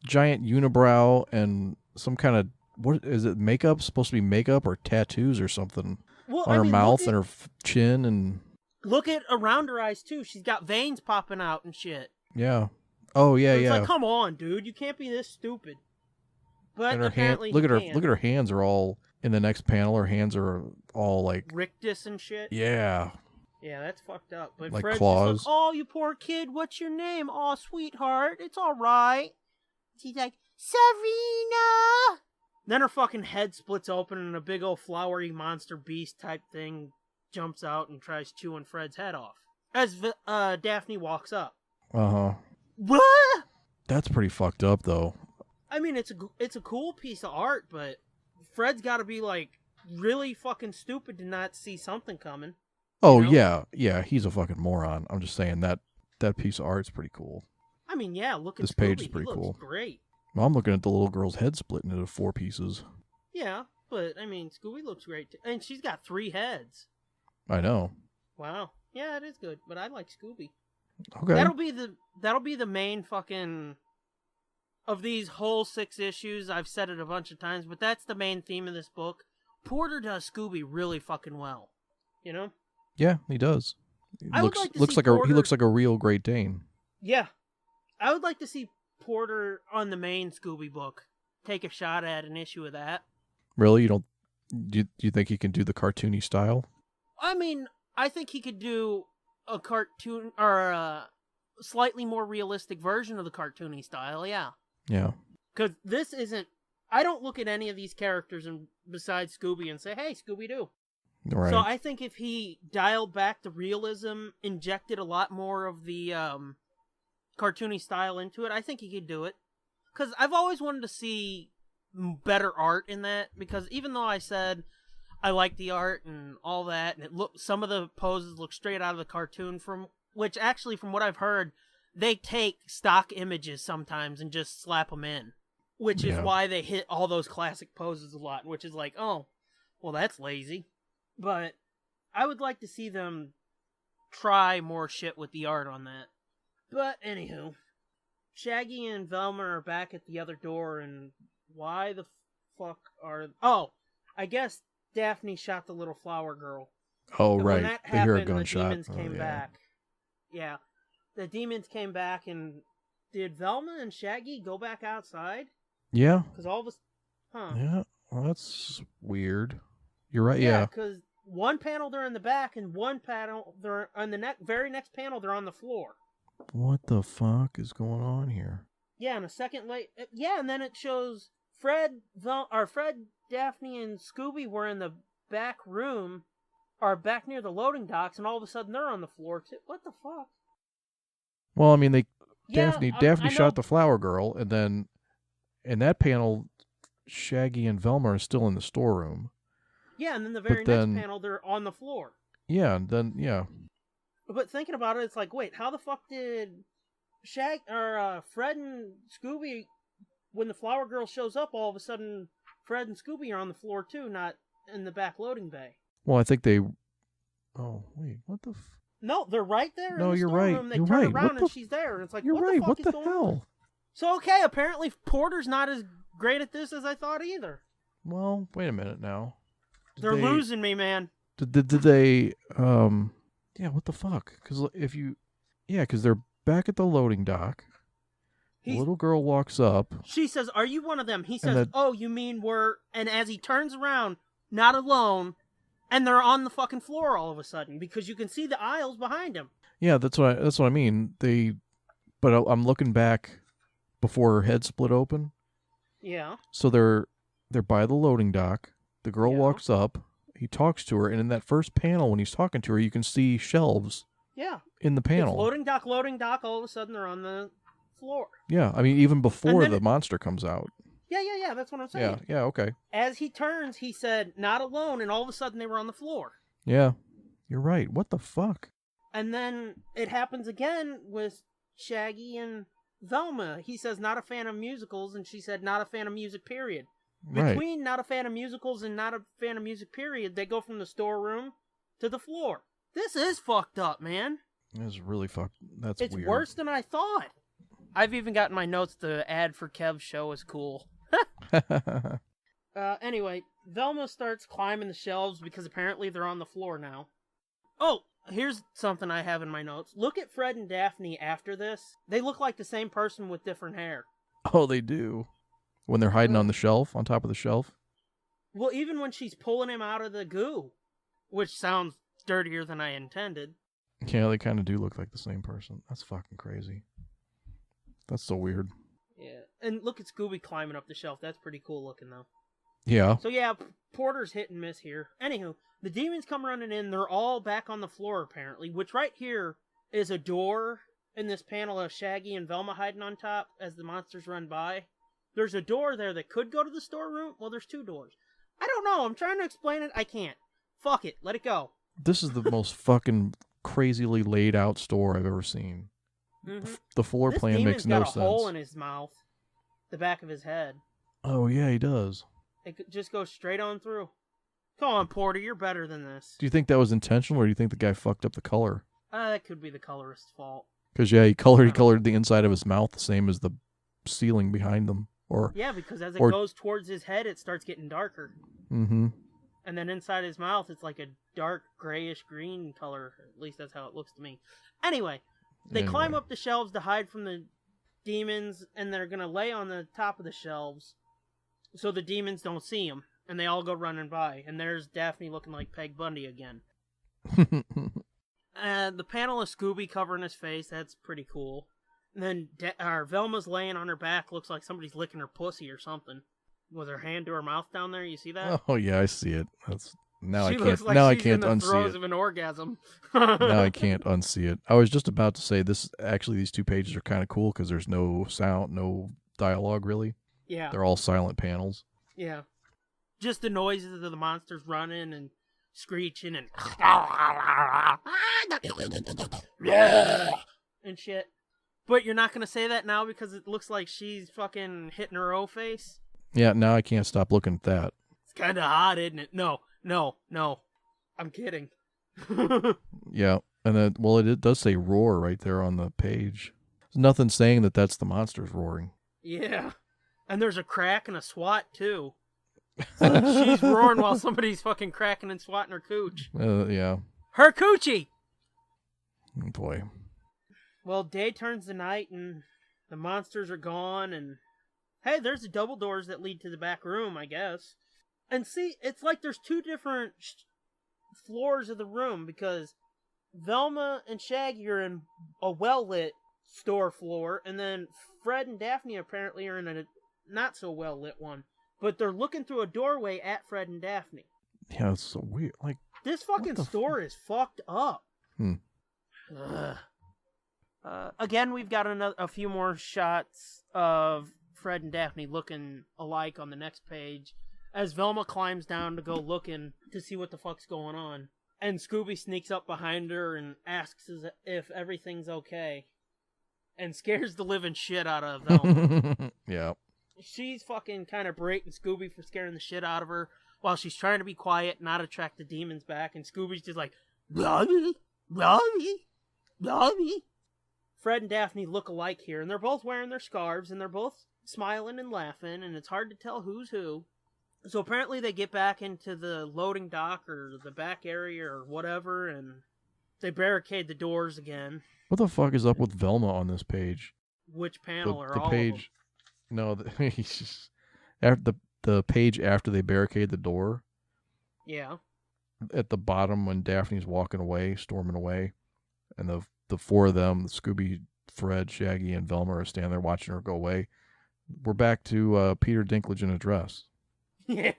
giant unibrow and some kind of, what is it, makeup? Supposed to be makeup or tattoos or something on her mouth and her chin. And look at around her eyes, too. She's got veins popping out and shit. Yeah. Oh, yeah, it's like, come on, dude. You can't be this stupid. But and her apparently look at her hands are all in the next panel. Her hands are all like rictus and shit. Yeah. Yeah, that's fucked up. But like Fred's claws. just like, "Oh, you poor kid. What's your name? Oh, sweetheart. It's all right." She's like, "Serena." Then her fucking head splits open and a big old flowery monster beast type thing jumps out and tries chewing Fred's head off. As Daphne walks up. Uh-huh. What? That's pretty fucked up, though. I mean, it's a cool piece of art, but Fred's got to be, like, really fucking stupid to not see something coming. Oh, you know? yeah. Yeah, he's a fucking moron. I'm just saying that piece of art's pretty cool. I mean, yeah, look at This Scooby. page is pretty He looks cool. great. Well, I'm looking at the little girl's head splitting into 4 pieces. Yeah, but, I mean, Scooby looks great, too. And she's got 3 heads. I know. Wow. Yeah, it is good, but I like Scooby. Okay. That'll be the main fucking of these whole 6 issues. I've said it a bunch of times, but that's the main theme of this book. Porter does Scooby really fucking well. You know? Yeah, he does. He I would like to see he Porter- looks like a real Great Dane. Yeah. I would like to see Porter on the main Scooby book take a shot at an issue of that. Really? You don't do you think he can do the cartoony style? I mean, I think he could do a cartoon or a slightly more realistic version of the cartoony style, yeah. Yeah. Because this isn't... I don't look at any of these characters and besides Scooby and say, hey, Scooby-Doo. Right. So I think if he dialed back the realism, injected a lot more of the cartoony style into it, I think he could do it. Because I've always wanted to see better art in that, because even though I said I like the art and all that, and some of the poses look straight out of the cartoon, from what I've heard, they take stock images sometimes and just slap them in, which is why they hit all those classic poses a lot, which is like, oh, well, that's lazy. But I would like to see them try more shit with the art on that. But anywho, Shaggy and Velma are back at the other door, and why the fuck are... Oh, I guess Daphne shot the little flower girl. Oh, And right. when that They hear a happened, gunshot. the demons came back. Yeah. The demons came back, and did Velma and Shaggy go back outside? Yeah. Because all of us... Huh. Yeah. Well, that's weird. You're right, Yeah, yeah. because one panel they're in the back, and one panel they're on the very next panel they're on the floor. What the fuck is going on here? Yeah, and a second late. Yeah, and then it shows Fred, Daphne, and Scooby were in the back room, or back near the loading docks, and all of a sudden they're on the floor too. What the fuck? Well, I mean, Yeah, Daphne I shot know. the flower girl, and then in that panel, Shaggy and Velma are still in the storeroom. Yeah, and then the very next panel they're on the floor. Yeah, and then yeah. But thinking about it, it's like, wait, how the fuck did Fred and Scooby, when the flower girl shows up, all of a sudden Fred and Scooby are on the floor too, not in the back loading bay? Well, I think they. Oh wait, what the? No, they're right there. No, in the you're storeroom. right. They You're turn right. around What and the she's there, and it's like, You're what right. the fuck What is the going hell? on? So okay, apparently Porter's not as great at this as I thought either. Well, wait a minute now. They're losing me, man. Did they? Yeah. What the fuck? Because they're back at the loading dock. The little girl walks up. She says, "Are you one of them?" He says, that- "Oh, you mean we're..." And as he turns around, not alone, and they're on the fucking floor all of a sudden because you can see the aisles behind him. Yeah, that's what I mean. But I'm looking back before her head split open. Yeah. So they're by the loading dock. The girl Yeah. walks up. He talks to her, and in that first panel, when he's talking to her, you can see shelves. Yeah. In the panel. It's loading dock. All of a sudden, they're on the floor. Yeah, I mean, even before then the monster comes out. Yeah. That's what I'm saying. Yeah. Okay. As he turns, he said, "Not alone," and all of a sudden, they were on the floor. Yeah, you're right. What the fuck? And then it happens again with Shaggy and Velma. He says, "Not a fan of musicals," and she said, "Not a fan of music, period." Right. Between not a fan of musicals and not a fan of music, period, they go from the storeroom to the floor. This is fucked up, man. It's really fucked. That's It's weird. worse than I thought. I've even got in my notes the ad for Kev's show is cool. Anyway, Velma starts climbing the shelves because apparently they're on the floor now. Oh, here's something I have in my notes. Look at Fred and Daphne after this. They look like the same person with different hair. Oh, they do. When they're hiding on the shelf, on top of the shelf. Well, even when she's pulling him out of the goo, which sounds dirtier than I intended. Yeah, they kind of do look like the same person. That's fucking crazy. That's so weird. Yeah, and look at Scooby climbing up the shelf. That's pretty cool looking, though. Yeah. So yeah, Porter's hit and miss here. Anywho, the demons come running in. They're all back on the floor apparently, which right here is a door in this panel of Shaggy and Velma hiding on top as the monsters run by. There's a door there that could go to the storeroom. Well, there's 2 doors. I don't know. I'm trying to explain it. I can't. Fuck it. Let it go. This is the most fucking crazily laid out store I've ever seen. Mm-hmm. The floor This plan makes no sense. This demon's got a hole in his mouth. The back of his head. Oh, yeah, he does. It just goes straight on through. Come on, Porter. You're better than this. Do you think that was intentional, or do you think the guy fucked up the color? That could be the colorist's fault. Because, yeah, he colored the inside of his mouth the same as the ceiling behind them. Yeah, because as it goes towards his head, it starts getting darker. Mm-hmm. And then inside his mouth, it's like a dark grayish green color. At least that's how it looks to me. Anyway, they climb up the shelves to hide from the demons, and they're going to lay on the top of the shelves so the demons don't see them. And they all go running by. And there's Daphne looking like Peg Bundy again. The panel of Scooby covering his face, that's pretty cool. And then Velma's laying on her back, looks like somebody's licking her pussy or something. With her hand to her mouth down there, you see that? Oh yeah, I see it. Now she I can't. looks like now she's I can't in the unsee throes it. of an orgasm. Now I can't unsee it. I was just about to say this. Actually, these 2 pages are kind of cool because there's no sound, no dialogue really. Yeah. They're all silent panels. Yeah. Just the noises of the monsters running and screeching and and shit. But you're not gonna say that now because it looks like she's fucking hitting her O face? Yeah, now I can't stop looking at that. It's kinda hot, isn't it? No. I'm kidding. Yeah, and then, well, it does say roar right there on the page. There's nothing saying that that's the monsters roaring. Yeah. And there's a crack and a swat, too. So she's roaring while somebody's fucking cracking and swatting her cooch. Yeah. Her coochie! Oh, boy. Well, day turns to night, and the monsters are gone, and hey, there's the double doors that lead to the back room, I guess. And see, it's like there's 2 different floors of the room, because Velma and Shaggy are in a well-lit store floor, and then Fred and Daphne apparently are in a not-so-well-lit one. But they're looking through a doorway at Fred and Daphne. Yeah, it's so weird. Like, this fucking store is fucked up. Ugh. Again, we've got a few more shots of Fred and Daphne looking alike on the next page as Velma climbs down to go looking to see what the fuck's going on. And Scooby sneaks up behind her and asks if everything's okay. And scares the living shit out of Velma. Yeah. She's fucking kind of berating Scooby for scaring the shit out of her while she's trying to be quiet and not attract the demons back. And Scooby's just like, Blobby, Blobby, Blobby. Fred and Daphne look alike here, and they're both wearing their scarves, and they're both smiling and laughing, and it's hard to tell who's who. So apparently they get back into the loading dock or the back area or whatever, and they barricade the doors again. What the fuck is up with Velma on this page? Which panel or the all page? No, after the page after they barricade the door. Yeah. At the bottom when Daphne's walking away, storming away, and the 4 of them, Scooby, Fred, Shaggy, and Velma are standing there watching her go away. We're back to Peter Dinklage in a dress. Yeah.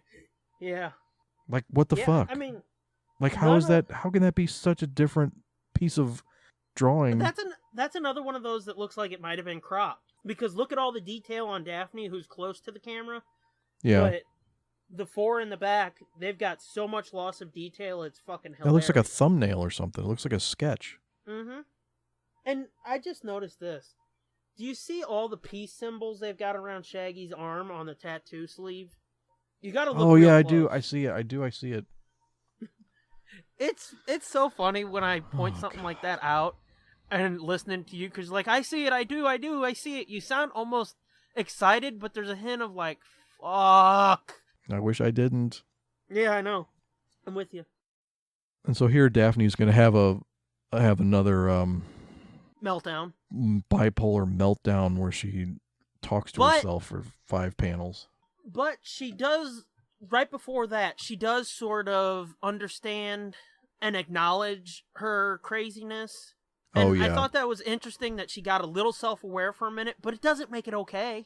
Yeah. Like, what the fuck? I mean, like, how can that be such a different piece of drawing? That's another one of those that looks like it might have been cropped. Because look at all the detail on Daphne, who's close to the camera. Yeah. But the 4 in the back, they've got so much loss of detail, it's fucking hilarious. It looks like a thumbnail or something. It looks like a sketch. Mm-hmm. And I just noticed this. Do you see all the peace symbols they've got around Shaggy's arm on the tattoo sleeve? You gotta look. Oh yeah, I close. do. I see it. I see it. It's so funny when I point something like that out and listening to you, because like, I see it, I see it. You sound almost excited, but there's a hint of like, fuck. I wish I didn't. Yeah, I know. I'm with you. And so here Daphne's going to have another meltdown. Bipolar meltdown where she talks to herself for 5 panels. But she does, right before that, she does sort of understand and acknowledge her craziness. And oh, yeah. I thought that was interesting that she got a little self-aware for a minute, but it doesn't make it okay.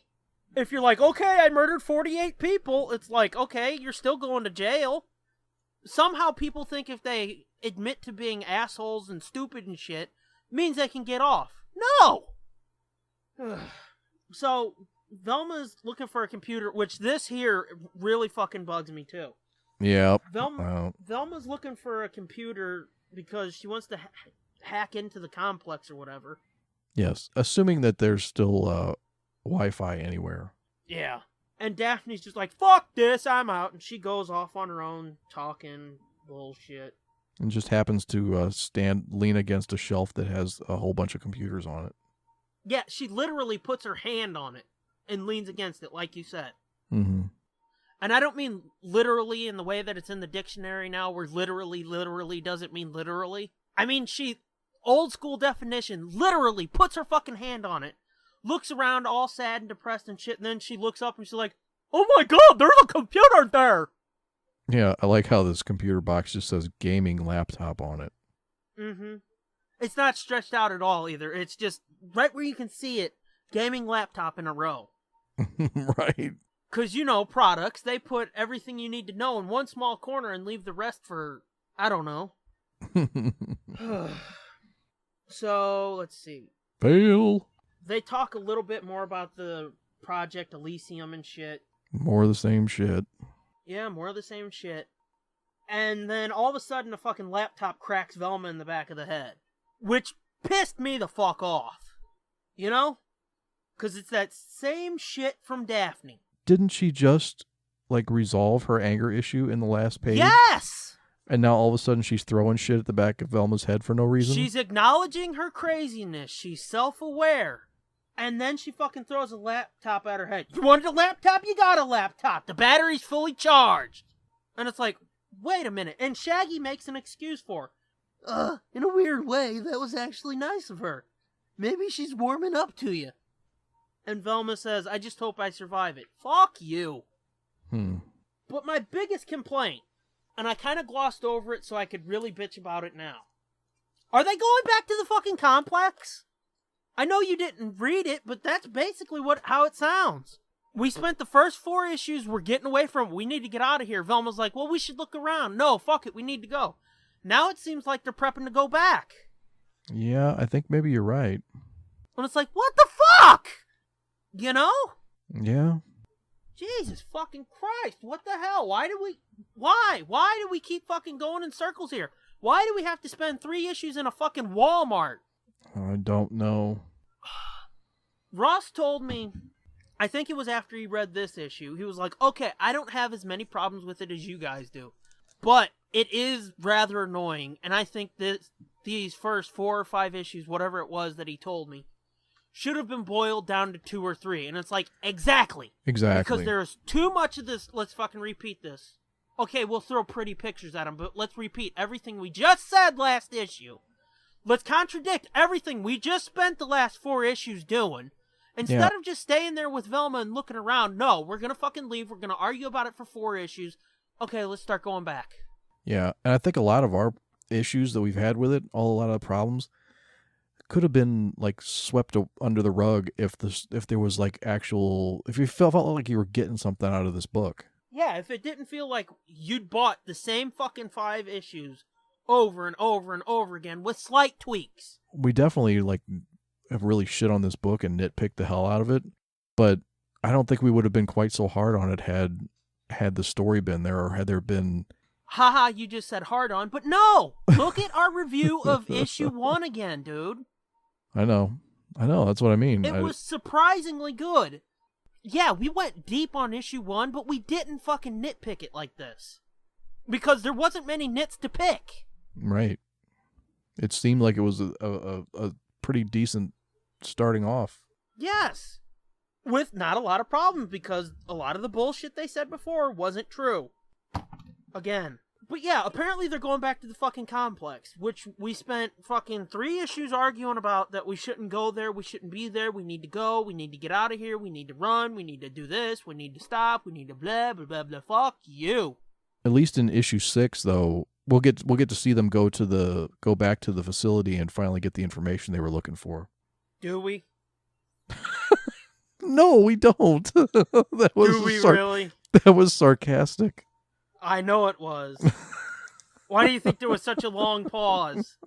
If you're like, okay, I murdered 48 people, it's like, okay, you're still going to jail. Somehow people think if they admit to being assholes and stupid and shit, means they can get off. No! So, Velma's looking for a computer, which this here really fucking bugs me too. Yep. Velma's looking for a computer because she wants to hack into the complex or whatever. Yes, assuming that there's still Wi-Fi anywhere. Yeah. And Daphne's just like, fuck this, I'm out. And she goes off on her own, talking bullshit. And just happens to lean against a shelf that has a whole bunch of computers on it. Yeah, she literally puts her hand on it and leans against it, like you said. Mm-hmm. And I don't mean literally in the way that it's in the dictionary now, where literally doesn't mean literally. I mean, she, old school definition, literally puts her fucking hand on it, looks around all sad and depressed and shit, and then she looks up and she's like, oh my god, there's a computer there! Yeah, I like how this computer box just says gaming laptop on it. Mm-hmm. It's not stretched out at all either. It's just right where you can see it, gaming laptop in a row. Right. Because, you know, products, they put everything you need to know in one small corner and leave the rest for, I don't know. So, let's see. Fail. They talk a little bit more about the Project Elysium and shit. More of the same shit. Yeah, more of the same shit. And then all of a sudden a fucking laptop cracks Velma in the back of the head. Which pissed me the fuck off. You know? Because it's that same shit from Daphne. Didn't she just, resolve her anger issue in the last page? Yes! And now all of a sudden she's throwing shit at the back of Velma's head for no reason? She's acknowledging her craziness. She's self-aware. And then she fucking throws a laptop at her head. You wanted a laptop? You got a laptop. The battery's fully charged. And it's like, wait a minute. And Shaggy makes an excuse for her. In a weird way, that was actually nice of her. Maybe she's warming up to you. And Velma says, I just hope I survive it. Fuck you. But my biggest complaint, and I kind of glossed over it so I could really bitch about it now. Are they going back to the fucking complex? I know you didn't read it, but that's basically how it sounds. We spent the first 4 issues, we're getting away from it, we need to get out of here. Velma's like, well, we should look around. No, fuck it, we need to go. Now it seems like they're prepping to go back. Yeah, I think maybe you're right. And it's like, what the fuck? You know? Yeah. Jesus fucking Christ, what the hell? Why do we keep fucking going in circles here? Why do we have to spend 3 issues in a fucking Walmart? I don't know. Ross told me, I think it was after he read this issue, he was like, okay, I don't have as many problems with it as you guys do, but it is rather annoying, and I think these first 4 or 5 issues, whatever it was that he told me, should have been boiled down to 2 or 3, and it's like, exactly. Because there's too much of this, let's fucking repeat this. Okay, we'll throw pretty pictures at him, but let's repeat everything we just said last issue. Let's contradict everything we just spent the last 4 issues doing. Instead of just staying there with Velma and looking around, no, we're gonna fucking leave, we're gonna argue about it for 4 issues. Okay, let's start going back. Yeah, and I think a lot of our issues that we've had with it, a lot of the problems, could have been swept under the rug if there was if you felt like you were getting something out of this book. Yeah, if it didn't feel like you'd bought the same fucking 5 issues over and over and over again with slight tweaks. We definitely have really shit on this book and nitpicked the hell out of it, but I don't think we would have been quite so hard on it had the story been there, or had there been... Haha, you just said hard on, but no! Look at our review of issue 1 again, dude. I know, that's what I mean. It was surprisingly good. Yeah, we went deep on issue 1, but we didn't fucking nitpick it like this. Because there wasn't many nits to pick. Right. It seemed like it was a pretty decent starting off. Yes. With not a lot of problems, because a lot of the bullshit they said before wasn't true. Again. But yeah, apparently they're going back to the fucking complex, which we spent fucking 3 issues arguing about, that we shouldn't go there, we shouldn't be there, we need to go, we need to get out of here, we need to run, we need to do this, we need to stop, we need to blah, blah, blah, blah. Fuck you. At least in issue 6, though, we'll get to see them go back to the facility and finally get the information they were looking for. Do we? No, we don't. That was Do we really? That was sarcastic. I know it was. Why do you think there was such a long pause?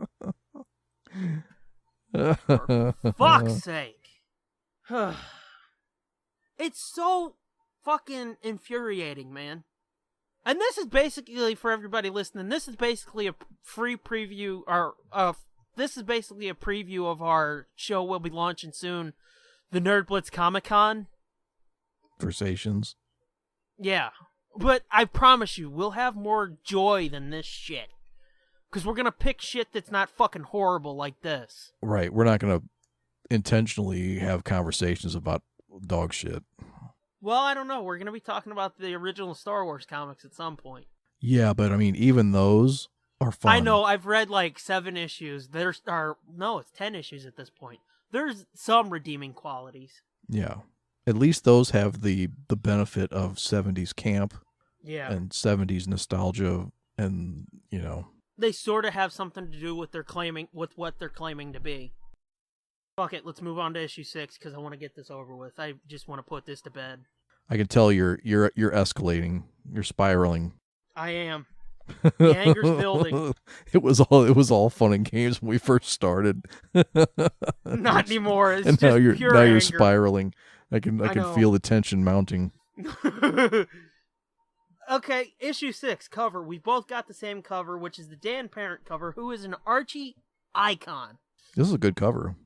For fuck's sake. It's so fucking infuriating, man. And this is basically, for everybody listening, this is basically a free preview, or this is basically a preview of our show we'll be launching soon, the Nerd Blitz Comic-Con. Conversations. Yeah. But I promise you, we'll have more joy than this shit. Because we're going to pick shit that's not fucking horrible like this. Right. We're not going to intentionally have conversations about dog shit. Well, I don't know. We're going to be talking about the original Star Wars comics at some point. Yeah, but I mean, even those are fun. I know. I've read like 7 issues. It's 10 issues at this point. There's some redeeming qualities. Yeah. At least those have the benefit of 70s camp. Yeah. And 70s nostalgia, and, you know. They sort of have something to do with what they're claiming to be. Fuck it, let's move on to issue 6 because I want to get this over with. I just want to put this to bed. I can tell you're escalating. You're spiraling. I am. The anger's building. It was all fun and games when we first started. Not anymore. It's and just now you're pure anger. spiraling. I can feel the tension mounting. Okay, issue 6 cover. We both got the same cover, which is the Dan Parent cover, who is an Archie icon. This is a good cover.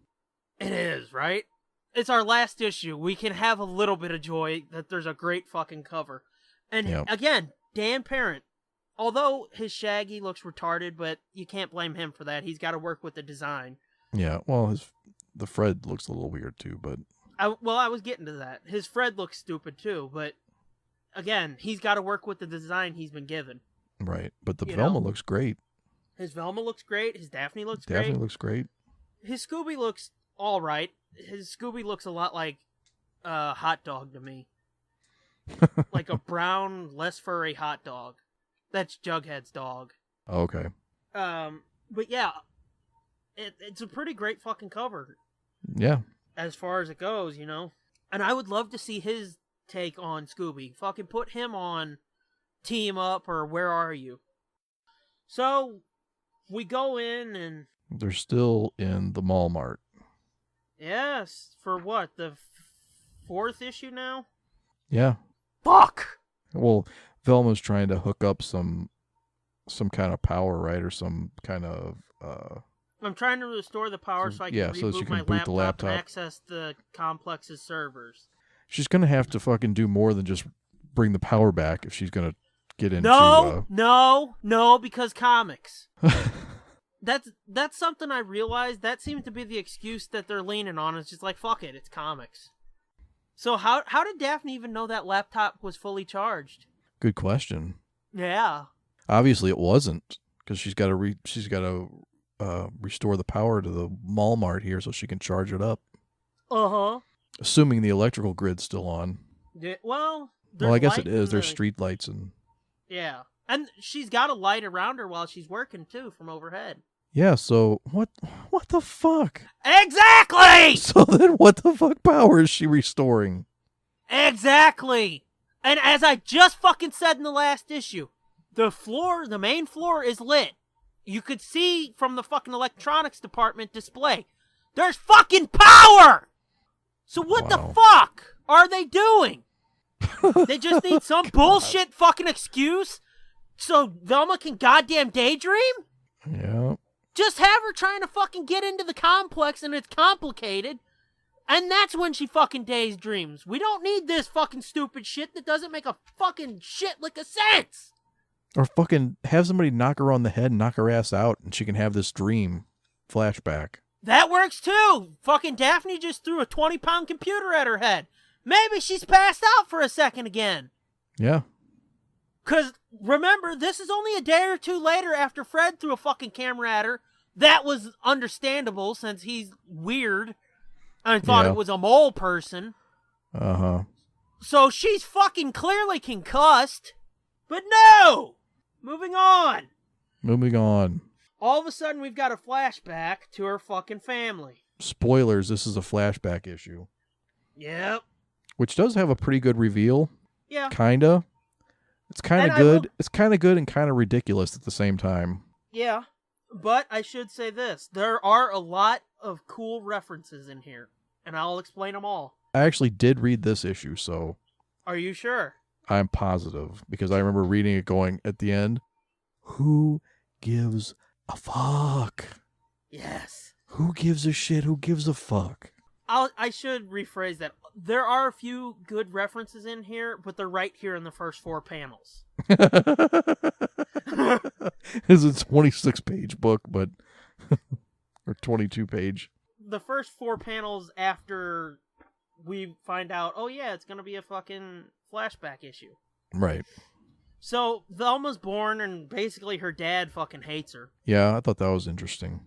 It is, right? It's our last issue. We can have a little bit of joy that there's a great fucking cover. And again, Dan Parent, although his Shaggy looks retarded, but you can't blame him for that. He's got to work with the design. Yeah, well, the Fred looks a little weird too, but... I was getting to that. His Fred looks stupid too, but again, he's got to work with the design he's been given. Right, but the Velma looks great. His Velma looks great. His Daphne looks great. Daphne looks great. His Scooby looks all right. His Scooby looks a lot like a hot dog to me. Like a brown, less furry hot dog. That's Jughead's dog. Oh, okay. But yeah, it's a pretty great fucking cover. Yeah. As far as it goes, you know. And I would love to see his take on Scooby. Fucking put him on Team Up or Where Are You? So, we go in and... They're still in the Mall Mart. Yes, for what? The 4th issue now? Yeah. Fuck! Well, Velma's trying to hook up some kind of power, right? Or some kind of... I'm trying to restore the power so I can reboot my boot the laptop and access the complex's servers. She's going to have to fucking do more than just bring the power back if she's going to get into... No, because comics. That's something I realized. That seems to be the excuse that they're leaning on. It's just like, fuck it, it's comics. So how did Daphne even know that laptop was fully charged? Good question. Yeah. Obviously it wasn't, because she's got to restore the power to the Mall Mart here so she can charge it up. Uh-huh. Assuming the electrical grid's still on. Yeah, well, I guess it is. There's street lights and... Yeah. And she's got a light around her while she's working, too, from overhead. Yeah, so what the fuck? Exactly! So then what the fuck power is she restoring? Exactly! And as I just fucking said in the last issue, the main floor is lit. You could see from the fucking electronics department display. There's fucking power! So what the fuck are they doing? They just need some bullshit fucking excuse so Velma can goddamn daydream? Yeah. Just have her trying to fucking get into the complex and it's complicated. And that's when she fucking daydreams. We don't need this fucking stupid shit that doesn't make a fucking shit lick of sense. Or fucking have somebody knock her on the head and knock her ass out and she can have this dream flashback. That works too. Fucking Daphne just threw a 20-pound computer at her head. Maybe she's passed out for a second again. Yeah. Because, remember, this is only a day or two later after Fred threw a fucking camera at her. That was understandable since he's weird and thought it was a mole person. Uh-huh. So she's fucking clearly concussed. But no! Moving on. All of a sudden, we've got a flashback to her fucking family. Spoilers, this is a flashback issue. Yep. which does have a pretty good reveal. Yeah. Kinda. It's kind of good. It's kind of good and kind of ridiculous at the same time. Yeah. But I should say this. There are a lot of cool references in here. And I'll explain them all. I actually did read this issue, so... Are you sure? I'm positive. Because I remember reading it going at the end, who gives a fuck? Yes. Who gives a shit? Who gives a fuck? I should rephrase that. There are a few good references in here, but they're right here in the first 4 panels. It's a 26-page book, but... or 22-page. The first 4 panels after we find out, oh yeah, it's going to be a fucking flashback issue. Right. So, Velma's born, and basically her dad fucking hates her. Yeah, I thought that was interesting.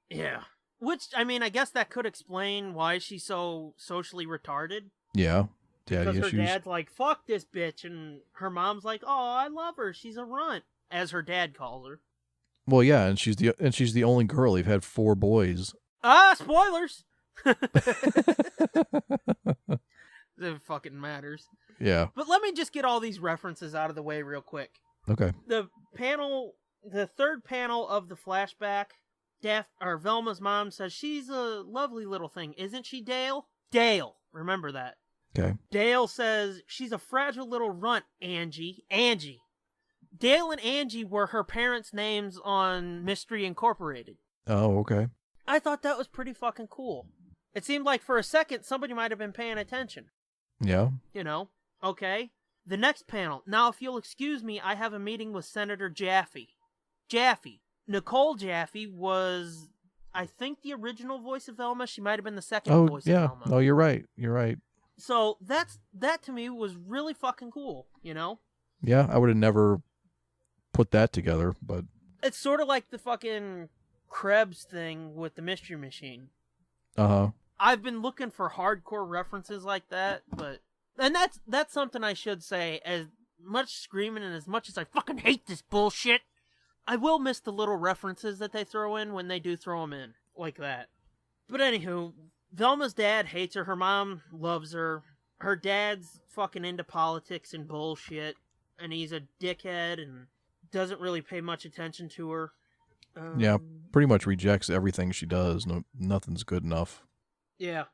Yeah. Which, I mean, I guess that could explain why she's so socially retarded. Yeah. Daddy because issues. Her dad's like, fuck this bitch, and her mom's like, oh, I love her, she's a runt, as her dad calls her. Well, yeah, and she's the only girl. They've had 4 boys. Ah, spoilers! It fucking matters. Yeah. But let me just get all these references out of the way real quick. Okay. The 3rd panel of the flashback, Velma's mom says, she's a lovely little thing, isn't she, Dale? Dale, remember that. Okay. Dale says, she's a fragile little runt, Angie. Angie. Dale and Angie were her parents' names on Mystery Incorporated. Oh, okay. I thought that was pretty fucking cool. It seemed like for a second somebody might have been paying attention. Yeah. You know? Okay. The next panel. Now, if you'll excuse me, I have a meeting with Senator Jaffe. Jaffe. Nicole Jaffe was, I think, the original voice of Velma. She might have been the second voice of Velma. Oh, you're right. You're right. So that to me was really fucking cool, you know? Yeah, I would have never put that together, but... It's sort of like the fucking Krebs thing with the Mystery Machine. Uh-huh. I've been looking for hardcore references like that, but... And that's something I should say, as much screaming and as much as I fucking hate this bullshit, I will miss the little references that they throw in when they do throw them in, like that. But anywho, Velma's dad hates her, her mom loves her, her dad's fucking into politics and bullshit, and he's a dickhead and doesn't really pay much attention to her. Yeah, pretty much rejects everything she does. No, nothing's good enough. Yeah.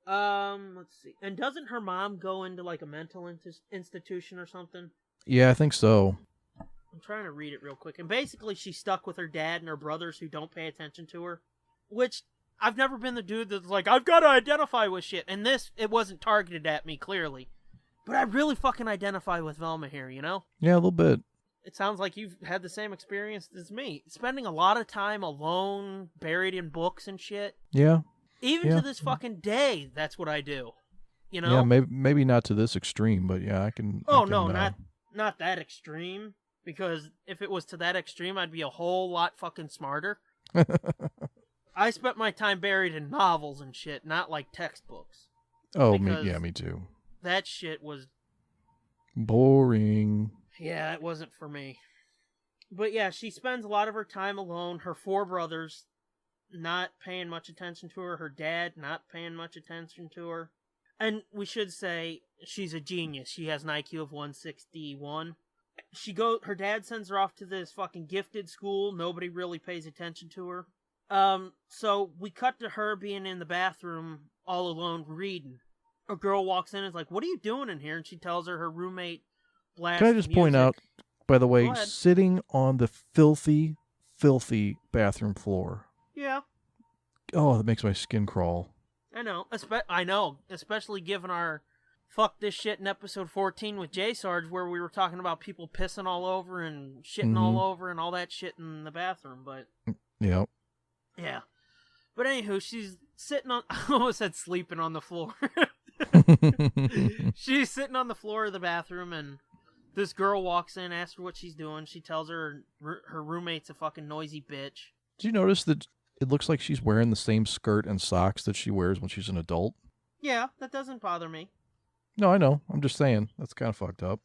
Let's see. And doesn't her mom go into like a mental institution or something? Yeah, I think so. I'm trying to read it real quick. And basically she's stuck with her dad and her brothers who don't pay attention to her. Which, I've never been the dude that's like, I've got to identify with shit. And this, it wasn't targeted at me, clearly. But I really fucking identify with Velma here, you know? Yeah, a little bit. It sounds like you've had the same experience as me. Spending a lot of time alone, buried in books and shit. Yeah. Even to this fucking day, that's what I do. You know? Yeah, maybe not to this extreme, but yeah, I can... Oh, no, not that extreme. Because if it was to that extreme, I'd be a whole lot fucking smarter. I spent my time buried in novels and shit, not like textbooks. Oh, me too. That shit was... boring. Yeah, it wasn't for me. But yeah, she spends a lot of her time alone. Her 4 brothers not paying much attention to her. Her dad not paying much attention to her. And we should say she's a genius. She has an IQ of 161. Her dad sends her off to this fucking gifted school. Nobody really pays attention to her. So we cut to her being in the bathroom all alone reading. A girl walks in and is like, what are you doing in here? And she tells her roommate blasts Can I just point out, by the way, sitting on the filthy, filthy bathroom floor. Yeah. Oh, that makes my skin crawl. I know. I know. Especially given our fuck this shit in episode 14 with J Sarge, where we were talking about people pissing all over and shitting all over and all that shit in the bathroom. But yeah. Yeah. But anywho, she's sitting on... I almost said sleeping on the floor. She's sitting on the floor of the bathroom, and this girl walks in, asks her what she's doing. She tells her her roommate's a fucking noisy bitch. Did you notice that it looks like she's wearing the same skirt and socks that she wears when she's an adult? Yeah, that doesn't bother me. No, I know. I'm just saying. That's kind of fucked up.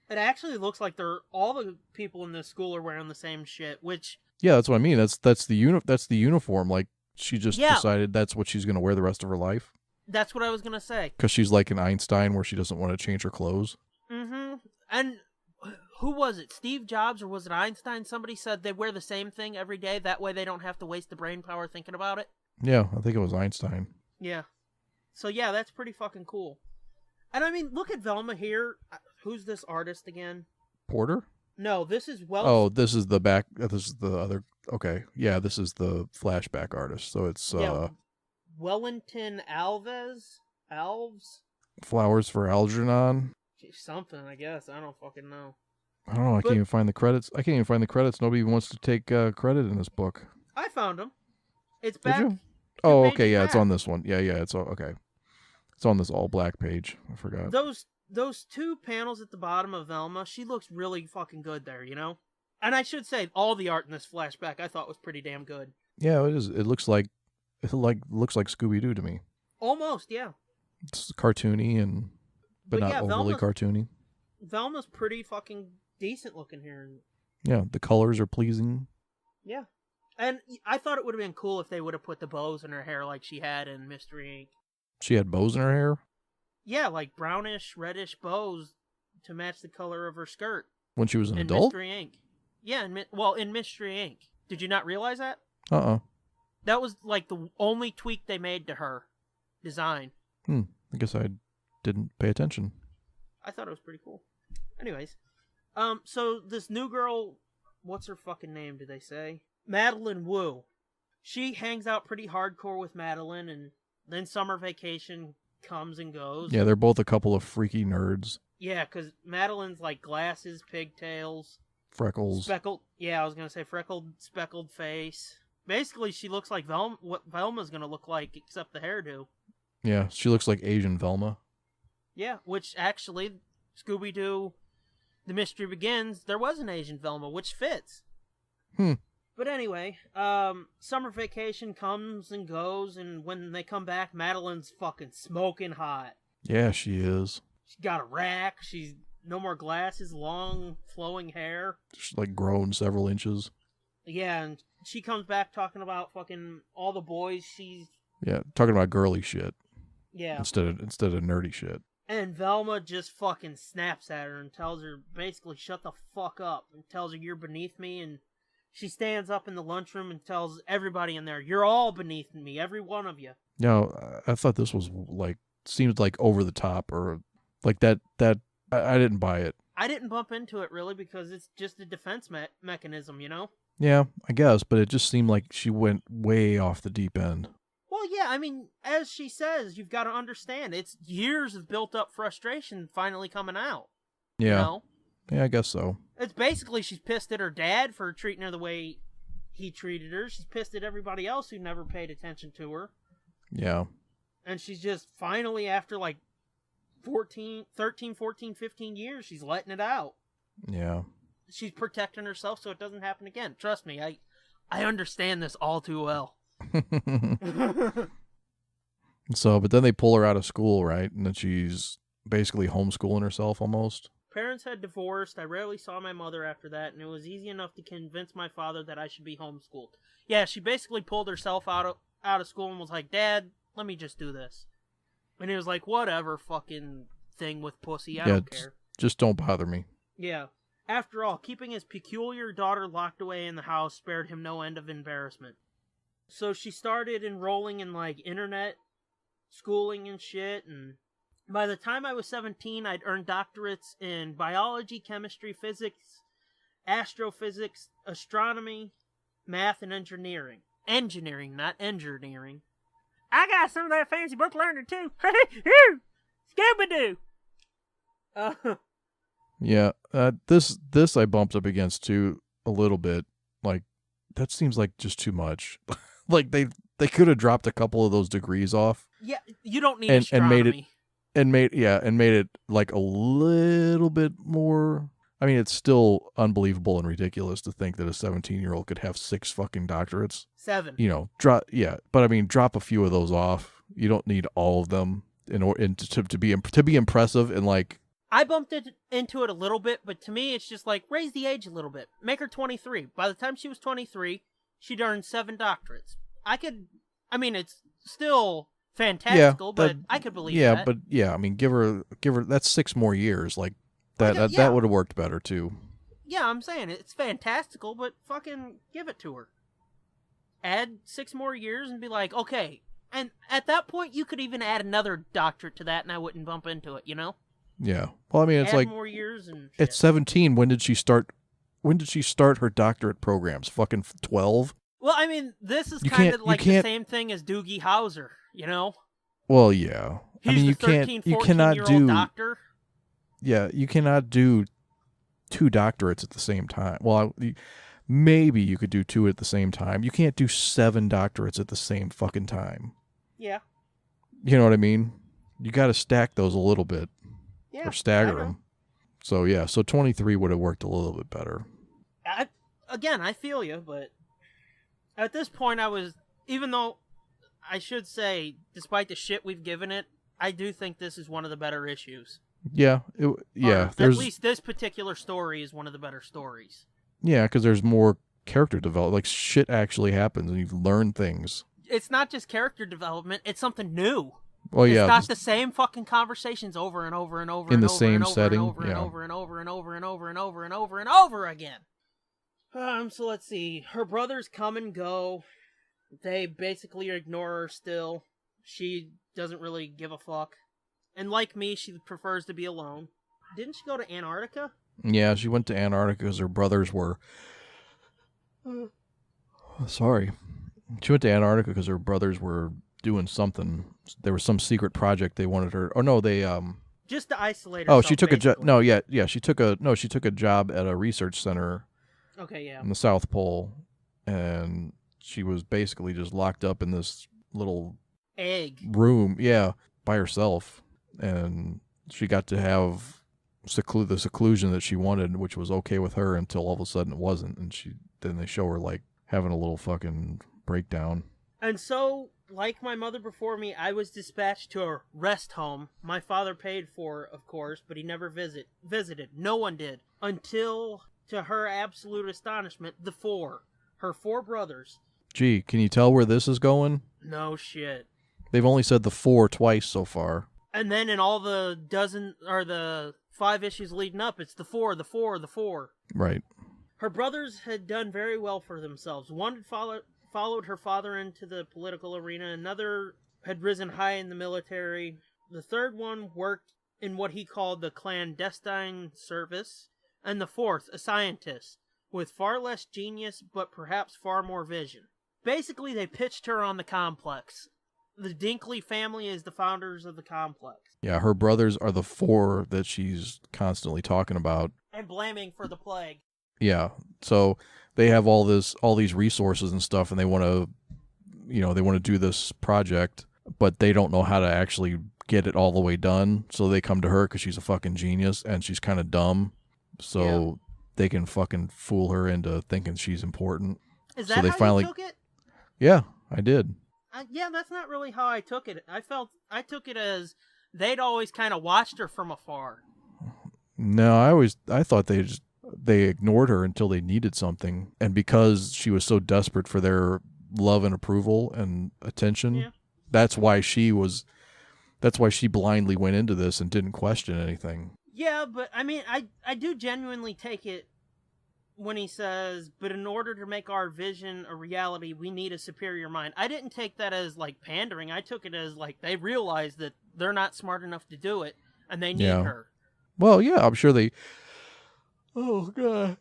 It actually looks like all the people in this school are wearing the same shit, which... Yeah, that's what I mean. That's the uniform. Like, she just decided that's what she's going to wear the rest of her life. That's what I was gonna say. Because she's like an Einstein where she doesn't want to change her clothes. Mm-hmm. And who was it? Steve Jobs or was it Einstein? Somebody said they wear the same thing every day. That way they don't have to waste the brain power thinking about it. Yeah, I think it was Einstein. Yeah. So yeah, that's pretty fucking cool. And I mean, look at Velma here. Who's this artist again? Porter? No, this is Oh, this is the back. This is the other. Okay, yeah, this is the flashback artist. So it's Wellington Alves. Flowers for Algernon. Something, I guess. I don't fucking know. I don't know. I can't even find the credits. Nobody even wants to take credit in this book. I found them. It's back. Did you? Oh, okay. Yeah, back. it's on this one. Yeah, it's all okay. It's on this all black page. I forgot. Those two panels at the bottom of Velma, she looks really fucking good there, you know? And I should say, all the art in this flashback I thought was pretty damn good. Yeah, it is. It looks like Scooby Doo to me. Almost, yeah. It's cartoony but not yeah, overly cartoony. Velma's pretty fucking decent looking here. Yeah, the colors are pleasing. Yeah. And I thought it would have been cool if they would have put the bows in her hair like she had in Mystery Inc. She had bows in her hair? Yeah, like brownish, reddish bows to match the color of her skirt. When she was an in adult? Mystery Inc. Yeah, in Mystery Inc. Did you not realize that? That was like the only tweak they made to her design. I guess I didn't pay attention. I thought it was pretty cool. Anyways, so this new girl, what's her fucking name, did they say? Madeline Wu. She hangs out pretty hardcore with Madeline, and then summer vacation comes and goes. Yeah, they're both a couple of freaky nerds. Yeah, because Madeline's like glasses, pigtails. Freckles. Speckled. Yeah, I was going to say freckled, speckled face. Basically, she looks like what Velma's going to look like, except the hairdo. Yeah, she looks like Asian Velma. Yeah, which actually, Scooby-Doo, The Mystery Begins, there was an Asian Velma, which fits. But anyway, summer vacation comes and goes, and when they come back, Madeline's fucking smoking hot. Yeah, she is. She's got a rack, she's no more glasses, long, flowing hair. She's like grown several inches. Yeah, and she comes back talking about fucking all the boys she's... Yeah, talking about girly shit. Yeah. Instead of nerdy shit. And Velma just fucking snaps at her and tells her, basically, shut the fuck up. And tells her, you're beneath me. And she stands up in the lunchroom and tells everybody in there, you're all beneath me, every one of you. Yeah, I thought this was seemed like over the top, or like that I didn't buy it. I didn't bump into it really because it's just a defense mechanism, you know? Yeah, I guess, but it just seemed like she went way off the deep end. Well, yeah, I mean, as she says, you've got to understand, it's years of built-up frustration finally coming out. Yeah. You know? Yeah, I guess so. It's basically she's pissed at her dad for treating her the way he treated her. She's pissed at everybody else who never paid attention to her. Yeah. And she's just finally, after like 13, 14, 15 years, she's letting it out. Yeah. She's protecting herself so it doesn't happen again. Trust me, I understand this all too well. So, but then they pull her out of school, right? And then she's basically homeschooling herself almost. Parents had divorced. I rarely saw my mother after that, and it was easy enough to convince my father that I should be homeschooled. Yeah, she basically pulled herself out of school and was like, Dad, let me just do this. And he was like, whatever fucking thing with pussy, I don't care. Just don't bother me. Yeah. After all, keeping his peculiar daughter locked away in the house spared him no end of embarrassment. So she started enrolling in, like, internet schooling and shit, and by the time I was 17, I'd earned doctorates in biology, chemistry, physics, astrophysics, astronomy, math, and engineering. Engineering, not engineering. I got some of that fancy book learning, too. Scooby-Doo! Yeah, this I bumped up against, too, a little bit. Like, that seems like just too much. Like, they could have dropped a couple of those degrees off. Yeah, you don't need astronomy. And made it like a little bit more. I mean, it's still unbelievable and ridiculous to think that a 17-year-old could have 6 fucking doctorates. 7. You know, but I mean, drop a few of those off. You don't need all of them to be impressive and like. I bumped into it a little bit, but to me, it's just like raise the age a little bit. Make her 23. By the time she was 23, she'd earned 7 doctorates. It's still fantastical, but I could believe that. But yeah, I mean, give her. That's 6 more years. Like that. Yeah. That would have worked better too. Yeah, I'm saying it's fantastical, but fucking give it to her. Add 6 more years and be like, okay. And at that point, you could even add another doctorate to that, and I wouldn't bump into it. You know? Yeah. Well, I mean, it's add like more years and at 17. When did she start? When did she start her doctorate programs? Fucking 12. Well, I mean, this is kind of like the same thing as Doogie Howser, you know? Well, yeah. He's I mean, the you 13, you cannot do doctor. Yeah, you cannot do 2 doctorates at the same time. Well, maybe you could do 2 at the same time. You can't do 7 doctorates at the same fucking time. Yeah. You know what I mean? You got to stack those a little bit. Yeah. Or stagger them. So, yeah. So 23 would have worked a little bit better. I feel you, but at this point even though I should say, despite the shit we've given it, I do think this is one of the better issues. Yeah. At least this particular story is one of the better stories. Yeah, because there's more character development. Like, shit actually happens and you learn things. It's not just character development, it's something new. Well, yeah. It's not the same fucking conversations over and over and over in and the over same and over setting, and over yeah. and over and over and over and over and over and over and over again. So let's see. Her brothers come and go. They basically ignore her still. She doesn't really give a fuck. And like me, she prefers to be alone. Didn't she go to Antarctica? Yeah, she went to Antarctica because her brothers were... Sorry. She went to Antarctica because her brothers were doing something. There was some secret project they wanted her... Oh, no, they... Just to isolate herself. Oh, she took a job... No, yeah. She took a job at a research center... Okay, yeah. In the South Pole. And she was basically just locked up in this little... egg. Room, yeah, by herself. And she got to have the seclusion that she wanted, which was okay with her until all of a sudden it wasn't. And then they show her, like, having a little fucking breakdown. And so, like my mother before me, I was dispatched to a rest home. My father paid for, of course, but he never visited. No one did. Until, to her absolute astonishment, her 4 brothers. Gee, can you tell where this is going? No shit. They've only said the 4 twice so far. And then in all the 5 issues leading up, it's the 4. Right. Her brothers had done very well for themselves. One had followed her father into the political arena. Another had risen high in the military. The third one worked in what he called the clandestine service. And the 4th, a scientist, with far less genius, but perhaps far more vision. Basically, they pitched her on the complex. The Dinkley family is the founders of the complex. Yeah, her brothers are the 4 that she's constantly talking about. And blaming for the plague. Yeah, so they have all these resources and stuff, and they want to do this project, but they don't know how to actually get it all the way done. So they come to her because she's a fucking genius, and she's kind of dumb. So they can fucking fool her into thinking she's important. Is that how you took it? Yeah, I did. Yeah, that's not really how I took it. I took it as they'd always kind of watched her from afar. No, I thought they ignored her until they needed something, and because she was so desperate for their love and approval and attention, that's why she blindly went into this and didn't question anything. Yeah, but I mean, I do genuinely take it when he says, but in order to make our vision a reality, we need a superior mind. I didn't take that as, like, pandering. I took it as, like, they realize that they're not smart enough to do it, and they need her. Well, yeah, I'm sure they... Oh, God.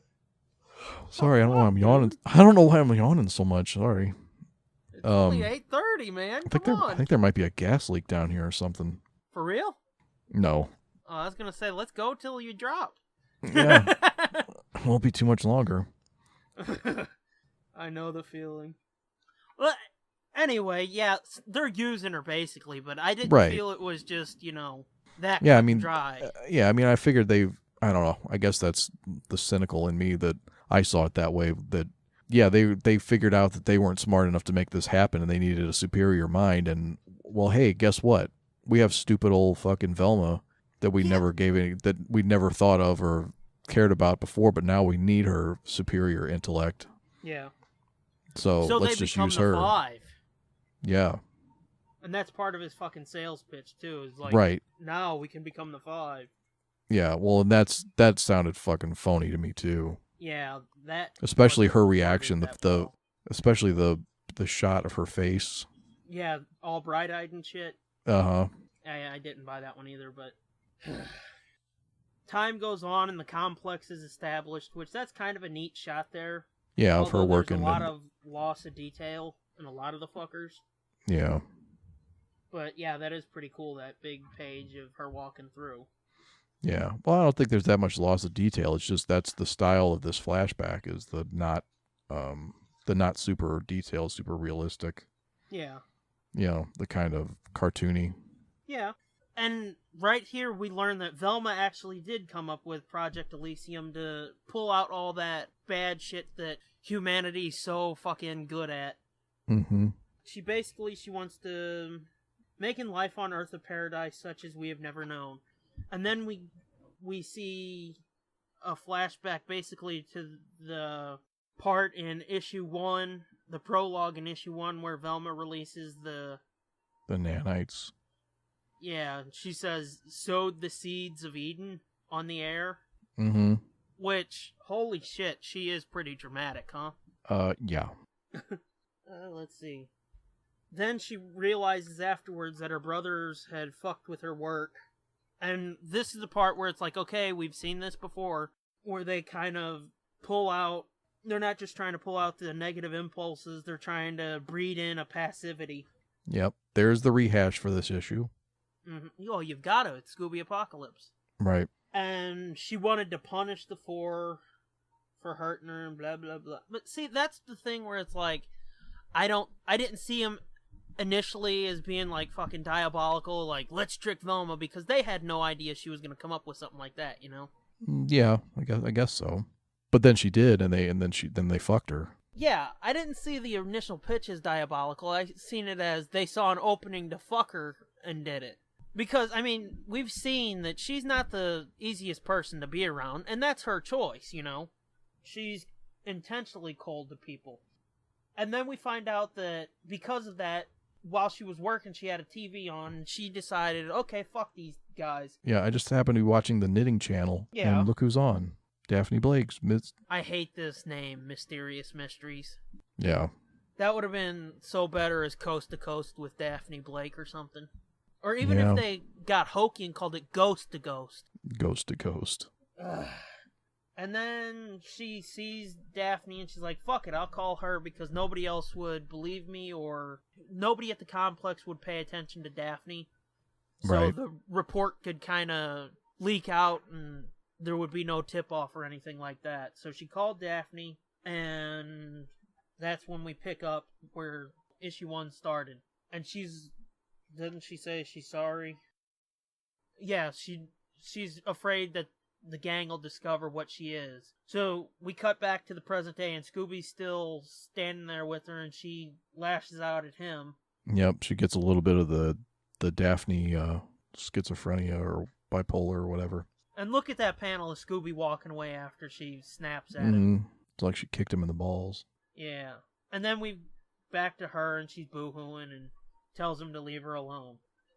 Sorry, I don't know why I'm yawning. I don't know why I'm yawning so much. Sorry. It's only 8:30, man. I think there might be a gas leak down here or something. For real? No. Oh, I was going to say, let's go till you drop. Yeah. Won't be too much longer. I know the feeling. Well, anyway, yeah, they're using her basically, but I didn't feel it was just, that dry. I figured I don't know. I guess that's the cynical in me that I saw it that way. That, yeah, they figured out that they weren't smart enough to make this happen and they needed a superior mind. And, well, hey, guess what? We have stupid old fucking Velma that we never that we never thought of or cared about before, but now we need her superior intellect. Yeah. So let's just use her. 5. Yeah. And that's part of his fucking sales pitch, too, is like, Right. now we can become the Five. Yeah, well, and that sounded fucking phony to me, too. Yeah, that... Especially her wasn't reaction, worded that the well. especially the shot of her face. Yeah, all bright-eyed and shit. Uh-huh. I didn't buy that one either, but... Time goes on and the complex is established, which that's kind of a neat shot there. Yeah, of her Although working. There's a lot of loss of detail in a lot of the fuckers. Yeah. But yeah, that is pretty cool, that big page of her walking through. Yeah. Well, I don't think there's that much loss of detail. It's just that's the style of this flashback, is the not super detailed, super realistic. Yeah. You know, the kind of cartoony. Yeah. And right here we learn that Velma actually did come up with Project Elysium to pull out all that bad shit that humanity's so fucking good at. Mm-hmm. She wants to making life on Earth a paradise such as we have never known. And then we see a flashback basically to the part in issue 1, the prologue in issue 1 where Velma releases the nanites. Yeah, she says, sowed the seeds of Eden on the air. Mm-hmm. Which, holy shit, she is pretty dramatic, huh? Yeah. Let's see. Then she realizes afterwards that her brothers had fucked with her work. And this is the part where it's like, okay, we've seen this before, where they kind of pull out, they're not just trying to pull out the negative impulses, they're trying to breed in a passivity. Yep. There's the rehash for this issue. Mm-hmm. Oh, you've got to. It's Scooby Apocalypse. Right. And she wanted to punish the Four for hurting her and blah, blah, blah. But see, that's the thing where it's like, I didn't see him initially as being like fucking diabolical, like, let's trick Velma, because they had no idea she was going to come up with something like that, you know? Yeah, I guess so. But then she did, and then they fucked her. Yeah, I didn't see the initial pitch as diabolical. I seen it as they saw an opening to fuck her and did it. Because, I mean, we've seen that she's not the easiest person to be around, and that's her choice, you know? She's intentionally cold to people. And then we find out that because of that, while she was working, she had a TV on, and she decided, okay, fuck these guys. Yeah, I just happened to be watching the Knitting Channel, Yeah. and look who's on. Daphne Blake's. I hate this name, Mysterious Mysteries. Yeah. That would have been so better as Coast to Coast with Daphne Blake or something. Or even Yeah. if they got hokey and called it Ghost to Ghost. Ghost to Coast. And then she sees Daphne and she's like, fuck it, I'll call her because nobody else would believe me or nobody at the complex would pay attention to Daphne. So Right. the report could kind of leak out and there would be no tip-off or anything like that. So she called Daphne and that's when we pick up where issue 1 started. And doesn't she say she's sorry? Yeah, she's afraid that the gang will discover what she is. So we cut back to the present day, and Scooby's still standing there with her, and she lashes out at him. Yep, she gets a little bit of the Daphne schizophrenia or bipolar or whatever. And look at that panel of Scooby walking away after she snaps at him. It's like she kicked him in the balls. Yeah. And then we back to her, and she's boo-hooing and tells him to leave her alone.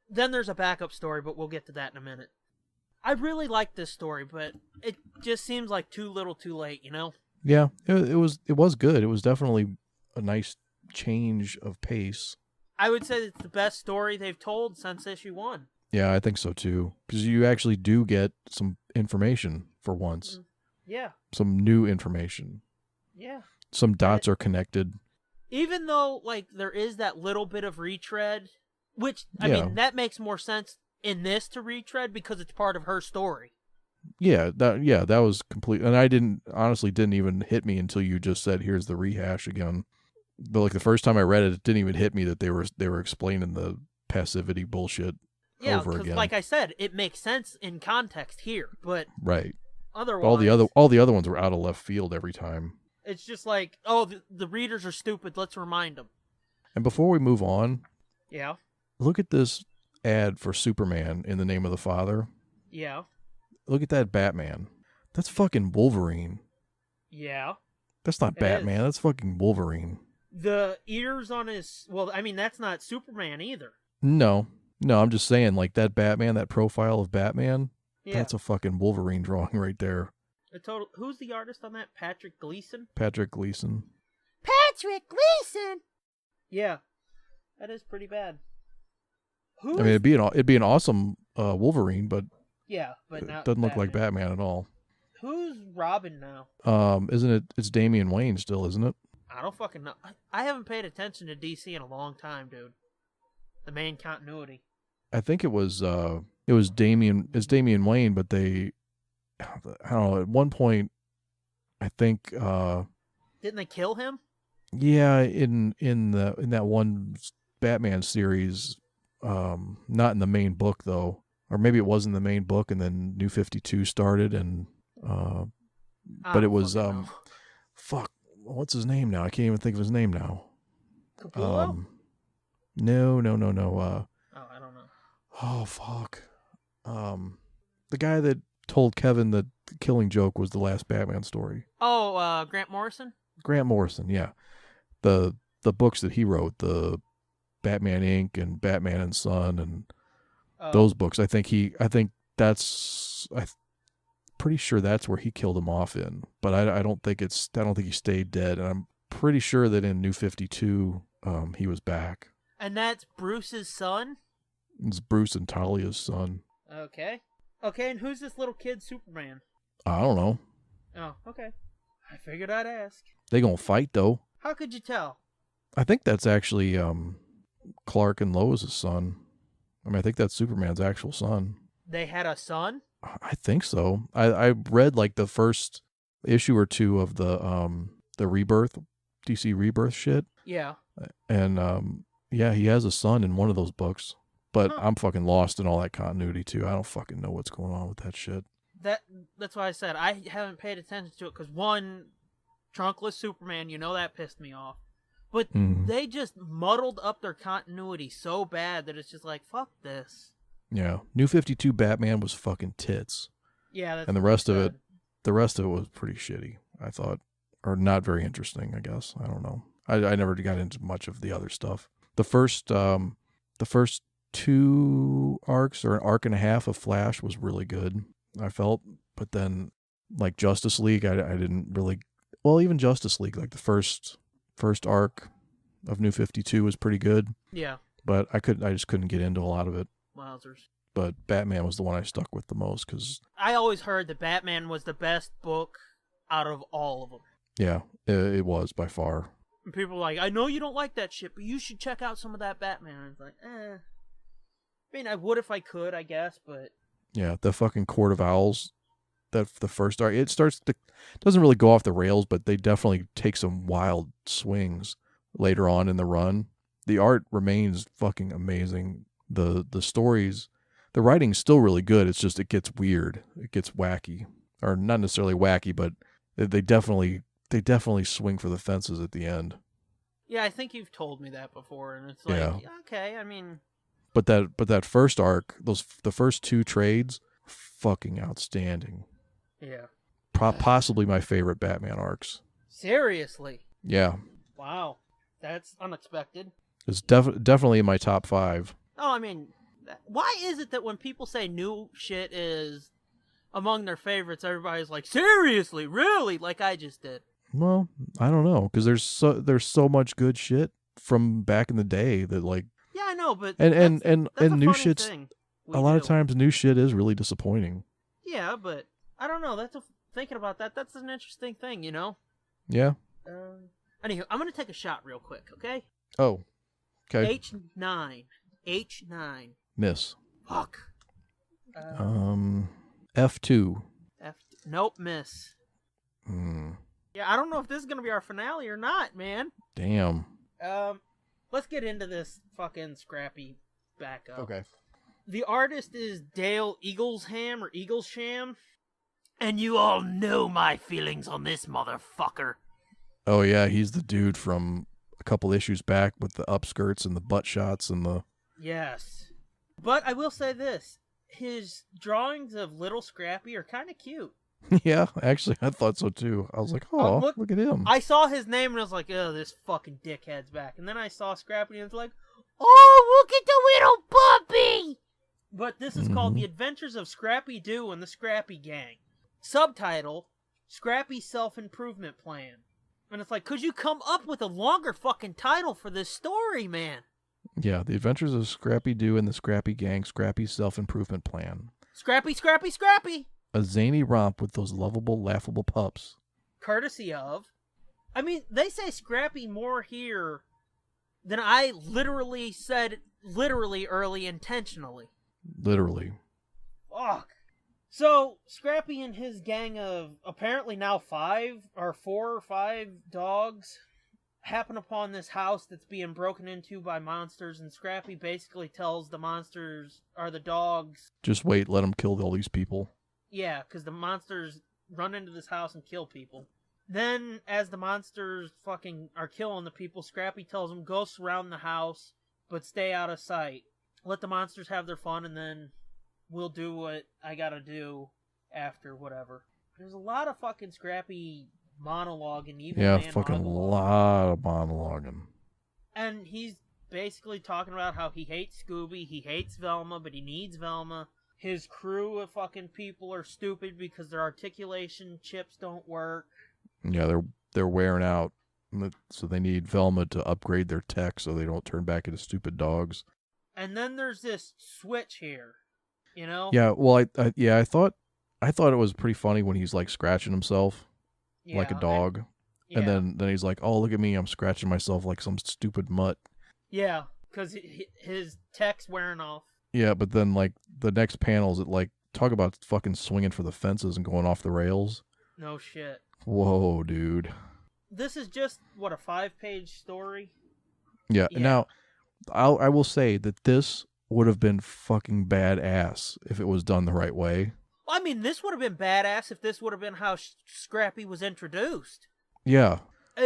Then there's a backup story, but we'll get to that in a minute. I really like this story, but it just seems like too little too late, you know? Yeah, it was good. It was definitely a nice change of pace. I would say it's the best story they've told since issue 1. Yeah, I think so too. Because you actually do get some information for once. Yeah. Some new information. Yeah. Some dots are connected. Even though, like, there is that little bit of retread, which, I mean, that makes more sense in this to retread because it's part of her story. Yeah, that was complete. And I honestly didn't even hit me until you just said, here's the rehash again. But like the first time I read it, it didn't even hit me that they were explaining the passivity bullshit over again. Like I said, it makes sense in context here, but right. Otherwise, all the other ones were out of left field every time. It's just like, oh, the readers are stupid. Let's remind them. And before we move on, yeah, look at this ad for Superman in the name of the Father. Yeah. Look at that Batman. That's fucking Wolverine. Yeah. That's not Batman. That's fucking Wolverine. The ears on his... Well, I mean, that's not Superman either. No, I'm just saying, like, that Batman, that profile of Batman, Yeah. that's a fucking Wolverine drawing right there. Who's the artist on that? Patrick Gleason? Patrick Gleason. Patrick Gleason! Yeah, that is pretty bad. I mean, it'd be an awesome Wolverine, but yeah, but it not doesn't look like Batman. Batman at all. Who's Robin now? Isn't it? It's Damian Wayne still, isn't it? I don't fucking know. I haven't paid attention to DC in a long time, dude. The main continuity. I think it was Damian Wayne, but I don't know, at one point I think Didn't they kill him? yeah, in that one Batman series, not in the main book though. Or maybe it was in the main book and then New 52 started and but it was fuck, what's his name now? I can't even think of his name now. Capullo? No. Oh, I don't know. Oh fuck. The guy that told Kevin that the Killing Joke was the last Batman story. Oh, Grant Morrison? Grant Morrison, yeah. The books that he wrote, the Batman Inc. and Batman and Son and those books, I'm pretty sure that's where he killed him off in. But I don't think he stayed dead, and I'm pretty sure that in New 52 he was back. And that's Bruce's son? It's Bruce and Talia's son. Okay, and who's this little kid Superman? I don't know. Oh, okay. I figured I'd ask. They gonna fight though. How could you tell? I think that's actually Clark and Lois' son. I mean, I think that's Superman's actual son. They had a son? I think so. I read like the first issue or two of the Rebirth, DC Rebirth shit. Yeah. And yeah, he has a son in one of those books. But I'm fucking lost in all that continuity too. I don't fucking know what's going on with that shit. That's why I said I haven't paid attention to it because one, trunkless Superman, that pissed me off. But they just muddled up their continuity so bad that it's just like, fuck this. Yeah, New 52 Batman was fucking tits. Yeah, that's and the rest of it was pretty shitty, I thought, or not very interesting, I guess. I don't know. I never got into much of the other stuff. The first two arcs or an arc and a half of Flash was really good, I felt, but then like Justice League, I didn't really. Well, even Justice League, like the first arc of New 52 was pretty good. Yeah, but I just couldn't get into a lot of it. Wowzers. But Batman was the one I stuck with the most because I always heard that Batman was the best book out of all of them. Yeah, it was by far. And people were like, I know you don't like that shit, but you should check out some of that Batman. And it's like, I mean, I would if I could, I guess, but yeah, the fucking Court of Owls, the first arc, doesn't really go off the rails, but they definitely take some wild swings later on in the run. The art remains fucking amazing. The stories, the writing's still really good. It's just it gets weird, it gets wacky, or not necessarily wacky, but they definitely swing for the fences at the end. Yeah, I think you've told me that before, and it's like, okay, I mean. But that first arc, the first two trades, fucking outstanding. Yeah. Possibly my favorite Batman arcs. Seriously? Yeah. Wow. That's unexpected. It's definitely in my top 5. Oh, I mean, why is it that when people say new shit is among their favorites, everybody's like, seriously, really? Like I just did. Well, I don't know, because there's so much good shit from back in the day that like. Yeah, I know, but and that's new shit's a lot of times new shit is really disappointing. Yeah, but I don't know. Thinking about that, that's an interesting thing, Yeah. Anywho, I'm gonna take a shot real quick, okay? Oh. Okay. H9. Miss. Fuck. F2. Nope, miss. Yeah, I don't know if this is gonna be our finale or not, man. Damn. Let's get into this fucking scrappy backup. Okay. The artist is Dale Eaglesham, and you all know my feelings on this motherfucker. Oh yeah, he's the dude from a couple issues back with the upskirts and the butt shots and the. Yes, but I will say this: his drawings of Little Scrappy are kind of cute. Yeah, actually, I thought so too. I was like, oh, look at him. I saw his name and I was like, oh, this fucking dickhead's back. And then I saw Scrappy and it's like, Oh, look at the little puppy! But this is called The Adventures of Scrappy Doo and the Scrappy Gang. Subtitle, Scrappy's Self-Improvement Plan. And it's like, could you come up with a longer fucking title for this story, man? Yeah, The Adventures of Scrappy Doo and the Scrappy Gang, Scrappy's Self-Improvement Plan. Scrappy, Scrappy, Scrappy! A zany romp with those lovable, laughable pups. Courtesy of... I mean, they say Scrappy more here than I literally said early intentionally. Literally. Fuck. So, Scrappy and his gang of apparently now 4 or 5 dogs happen upon this house that's being broken into by monsters, and Scrappy basically tells the monsters, or the dogs... Just wait, let them kill all these people. Yeah, because the monsters run into this house and kill people. Then, as the monsters fucking are killing the people, Scrappy tells them, go surround the house, but stay out of sight. Let the monsters have their fun, and then we'll do what I gotta do after, whatever. There's a lot of fucking Scrappy monologuing, even Yeah, man fucking monologue. lot of monologuing. And he's basically talking about how he hates Scooby, he hates Velma, but he needs Velma. His crew of fucking people are stupid because their articulation chips don't work. Yeah, they're wearing out, so they need Velma to upgrade their tech so they don't turn back into stupid dogs. And then there's this switch here, you know? Yeah, well, I thought it was pretty funny when he's like scratching himself like a dog, and then he's like, "Oh, look at me, I'm scratching myself like some stupid mutt." Yeah, because his tech's wearing off. Yeah, but then like the next panels, it like talk about fucking swinging for the fences and going off the rails. No shit. Whoa, dude. This is just, what, a 5-page story? Yeah. Now, I will say that this would have been fucking badass if it was done the right way. Well, I mean, this would have been badass if this would have been how Scrappy was introduced. Yeah.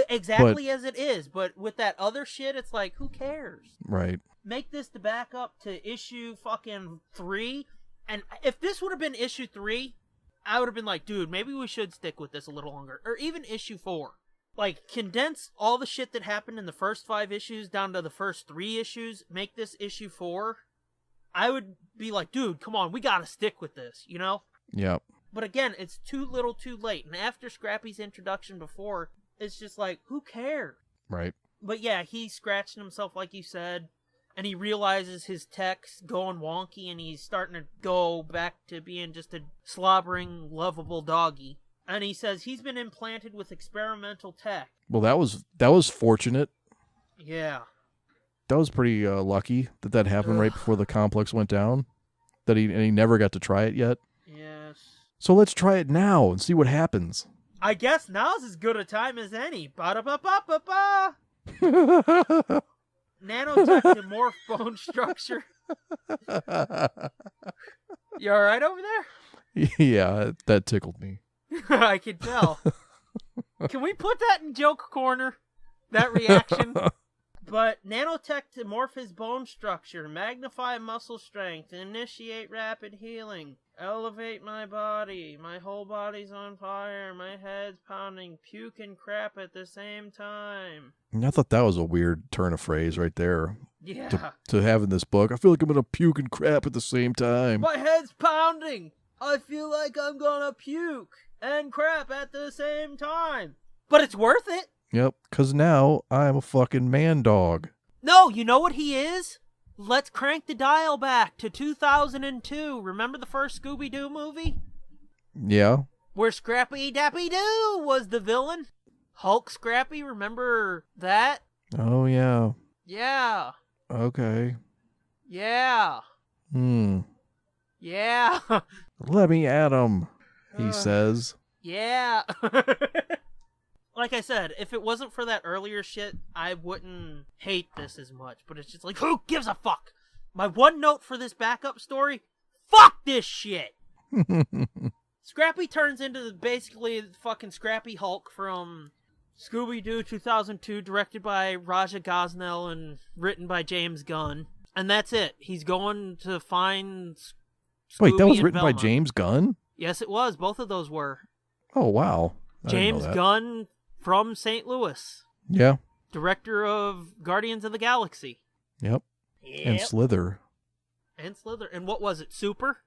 Exactly as it is, but with that other shit, it's like, who cares? Right. Make this the backup to issue fucking 3, and if this would have been issue 3, I would have been like, dude, maybe we should stick with this a little longer. Or even issue 4. Like, condense all the shit that happened in the first 5 issues down to the first 3 issues. Make this issue 4. I would be like, dude, come on, we gotta stick with this, you know? Yep. But again, it's too little too late. And after Scrappy's introduction before, it's just like, who cares? Right. But yeah, he's scratching himself, like you said. And he realizes his tech's going wonky, and he's starting to go back to being just a slobbering, lovable doggy. And he says he's been implanted with experimental tech. Well, that was fortunate. Yeah. That was pretty lucky that happened right before the complex went down. That he never got to try it yet. Yes. So let's try it now and see what happens. I guess now's as good a time as any. Ba-da-ba-ba-ba-ba! Nanotech to morph bone structure. You alright over there? Yeah, that tickled me. I can tell. Can we put that in joke corner? That reaction? But nanotech to morph his bone structure, magnify muscle strength, initiate rapid healing, elevate my body, my whole body's on fire, my head's pounding, puke and crap at the same time. I thought that was a weird turn of phrase right there. Yeah. To have in this book. I feel like I'm gonna puke and crap at the same time. My head's pounding. I feel like I'm gonna puke and crap at the same time. But it's worth it. Yep, because now I'm a fucking man dog. No, you know what he is? Let's crank the dial back to 2002. Remember the first Scooby-Doo movie? Yeah. Where Scrappy Dappy Doo was the villain? Hulk Scrappy, remember that? Oh, yeah. Yeah. Okay. Yeah. Yeah. Let me at him, he says. Yeah. Like I said, if it wasn't for that earlier shit, I wouldn't hate this as much. But it's just like, who gives a fuck? My one note for this backup story, fuck this shit! Scrappy turns into basically fucking Scrappy Hulk from Scooby-Doo 2002, directed by Raja Gosnell and written by James Gunn. And that's it. He's going to find Scooby. Wait, that was and written by Velma. James Gunn? Yes, it was. Both of those were. Oh, wow. I didn't know James that. Gunn from St. Louis. Yeah. Director of Guardians of the Galaxy. Yep. Yep. And Slither. And what was it, Super?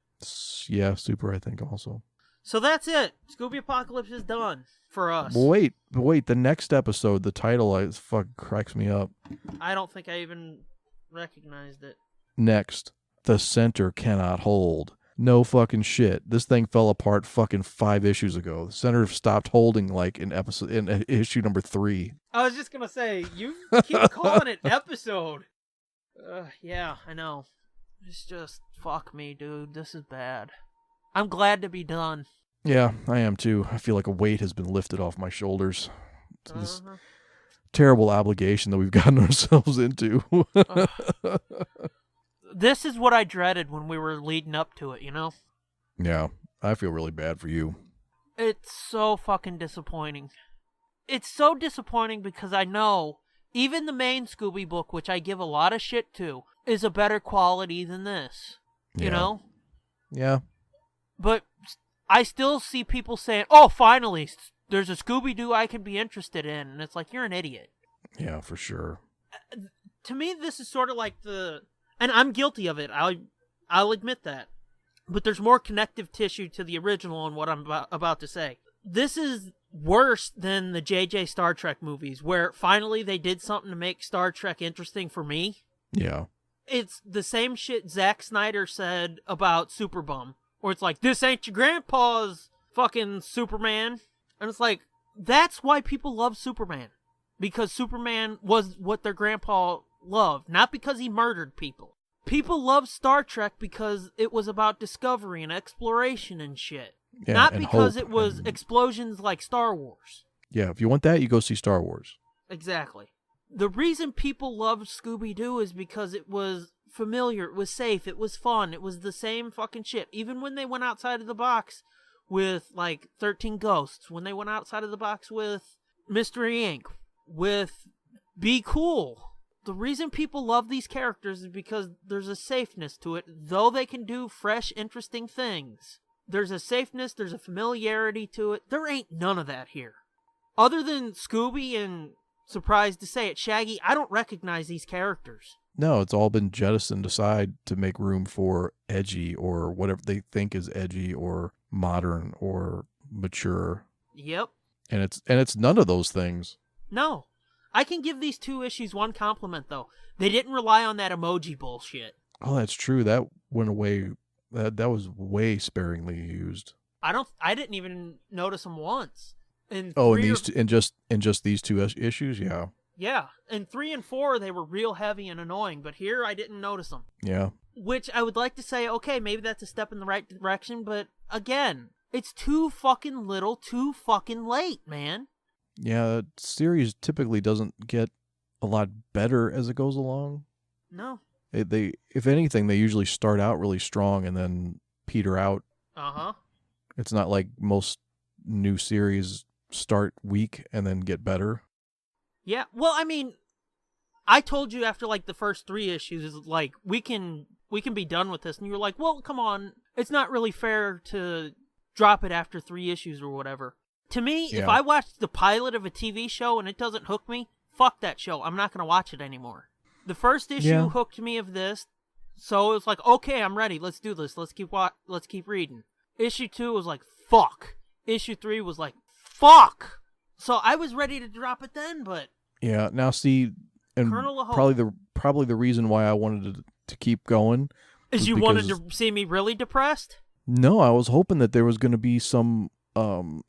Yeah, Super, I think, also. So that's it. Scooby Apocalypse is done for us. But wait, the next episode, the title, fuck cracks me up. I don't think I even recognized it. Next, the center cannot hold. No fucking shit. This thing fell apart fucking 5 issues ago. The center stopped holding like in issue number 3. I was just gonna say, you keep calling it episode. Yeah, I know. It's just, fuck me, dude. This is bad. I'm glad to be done. Yeah, I am too. I feel like a weight has been lifted off my shoulders. This terrible obligation that we've gotten ourselves into. This is what I dreaded when we were leading up to it, you know? Yeah, I feel really bad for you. It's so fucking disappointing. It's so disappointing because I know even the main Scooby book, which I give a lot of shit to, is a better quality than this. You know? Yeah. But I still see people saying, oh, finally, there's a Scooby-Doo I can be interested in. And it's like, you're an idiot. Yeah, for sure. To me, this is sort of like and I'm guilty of it. I'll admit that. But there's more connective tissue to the original in what I'm about to say. This is worse than the JJ Star Trek movies, where finally they did something to make Star Trek interesting for me. Yeah. It's the same shit Zack Snyder said about Superbum, where it's like, this ain't your grandpa's fucking Superman. And it's like, that's why people love Superman. Because Superman was what their grandpa loved, not because he murdered people. People love Star Trek because it was about discovery and exploration and shit. Yeah, not and because hope it was explosions like Star Wars. Yeah, if you want that, you go see Star Wars. Exactly. The reason people loved Scooby-Doo is because it was familiar, it was safe, it was fun, it was the same fucking shit. Even when they went outside of the box with, like, 13 Ghosts, when they went outside of the box with Mystery Inc., with Be Cool. The reason people love these characters is because there's a safeness to it, though they can do fresh, interesting things. There's a safeness, there's a familiarity to it. There ain't none of that here. Other than Scooby and, surprised to say it, Shaggy, I don't recognize these characters. No, it's all been jettisoned aside to make room for edgy or whatever they think is edgy or modern or mature. Yep. And it's none of those things. No. I can give these 2 issues one compliment, though. They didn't rely on that emoji bullshit. Oh, that's true. That went away. That was way sparingly used. I didn't even notice them once. In just these 2 issues, yeah. Yeah, in 3 and 4 they were real heavy and annoying, but here I didn't notice them. Yeah. Which I would like to say, okay, maybe that's a step in the right direction, but again, it's too fucking little, too fucking late, man. Yeah, the series typically doesn't get a lot better as it goes along. No. They if anything, they usually start out really strong and then peter out. Uh-huh. It's not like most new series start weak and then get better. Yeah, well, I mean, I told you after, like, the first 3 issues, like, we can be done with this, and you were like, well, come on, it's not really fair to drop it after 3 issues or whatever. To me, if I watch the pilot of a TV show and it doesn't hook me, fuck that show. I'm not going to watch it anymore. The first issue hooked me of this, so it was like, okay, I'm ready. Let's do this. Let's keep reading. Issue 2 was like, fuck. Issue 3 was like, fuck. So I was ready to drop it then, but yeah. Now see, and probably the reason why I wanted to keep going is you wanted to see me really depressed. No, I was hoping that there was going to be some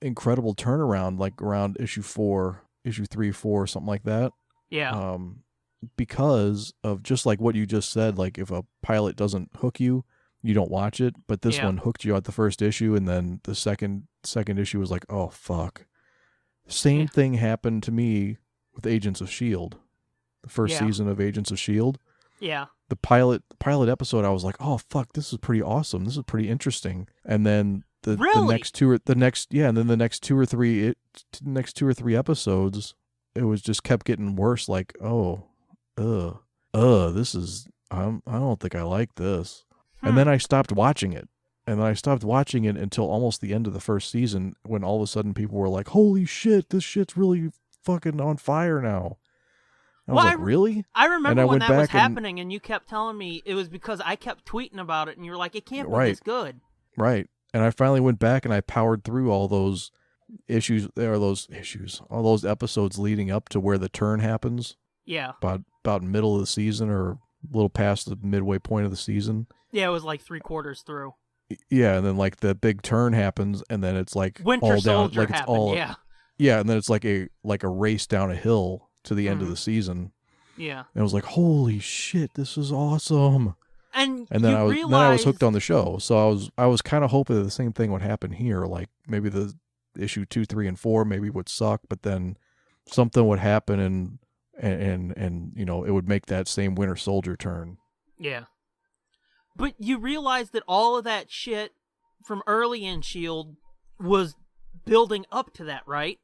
incredible turnaround, like around issue 3, 4, something like that. Yeah. Because of just like what you just said, like if a pilot doesn't hook you, you don't watch it. But this one hooked you at the first issue, and then the second issue was like, oh fuck. Same thing happened to me with Agents of S.H.I.E.L.D. The first season of Agents of S.H.I.E.L.D. Yeah. The pilot episode, I was like, oh fuck, this is pretty awesome. This is pretty interesting. And then the next two or three episodes, it was just kept getting worse. Like, this is I don't think I like this. And then I stopped watching it. And I stopped watching it until almost the end of the first season, when all of a sudden people were like, holy shit, this shit's really fucking on fire now. I was like, really? I remember when went that was back and- happening, and you kept telling me it was because I kept tweeting about it, and you were like, it can't be this good. Right. And I finally went back and I powered through all those all those episodes leading up to where the turn happens. Yeah. About middle of the season or a little past the midway point of the season. Yeah, it was like 3/4 through. Yeah, and then like the big turn happens, and then it's like Winter all down, Soldier like it's happened, all, yeah. Yeah, and then it's like a race down a hill to the end of the season. Yeah. And I was like, holy shit, this is awesome. And then I was hooked on the show. So I was kind of hoping that the same thing would happen here. Like maybe the issue 2, 3, and 4 maybe would suck, but then something would happen and you know, it would make that same Winter Soldier turn. Yeah. But you realize that all of that shit from early in S.H.I.E.L.D. was building up to that, right?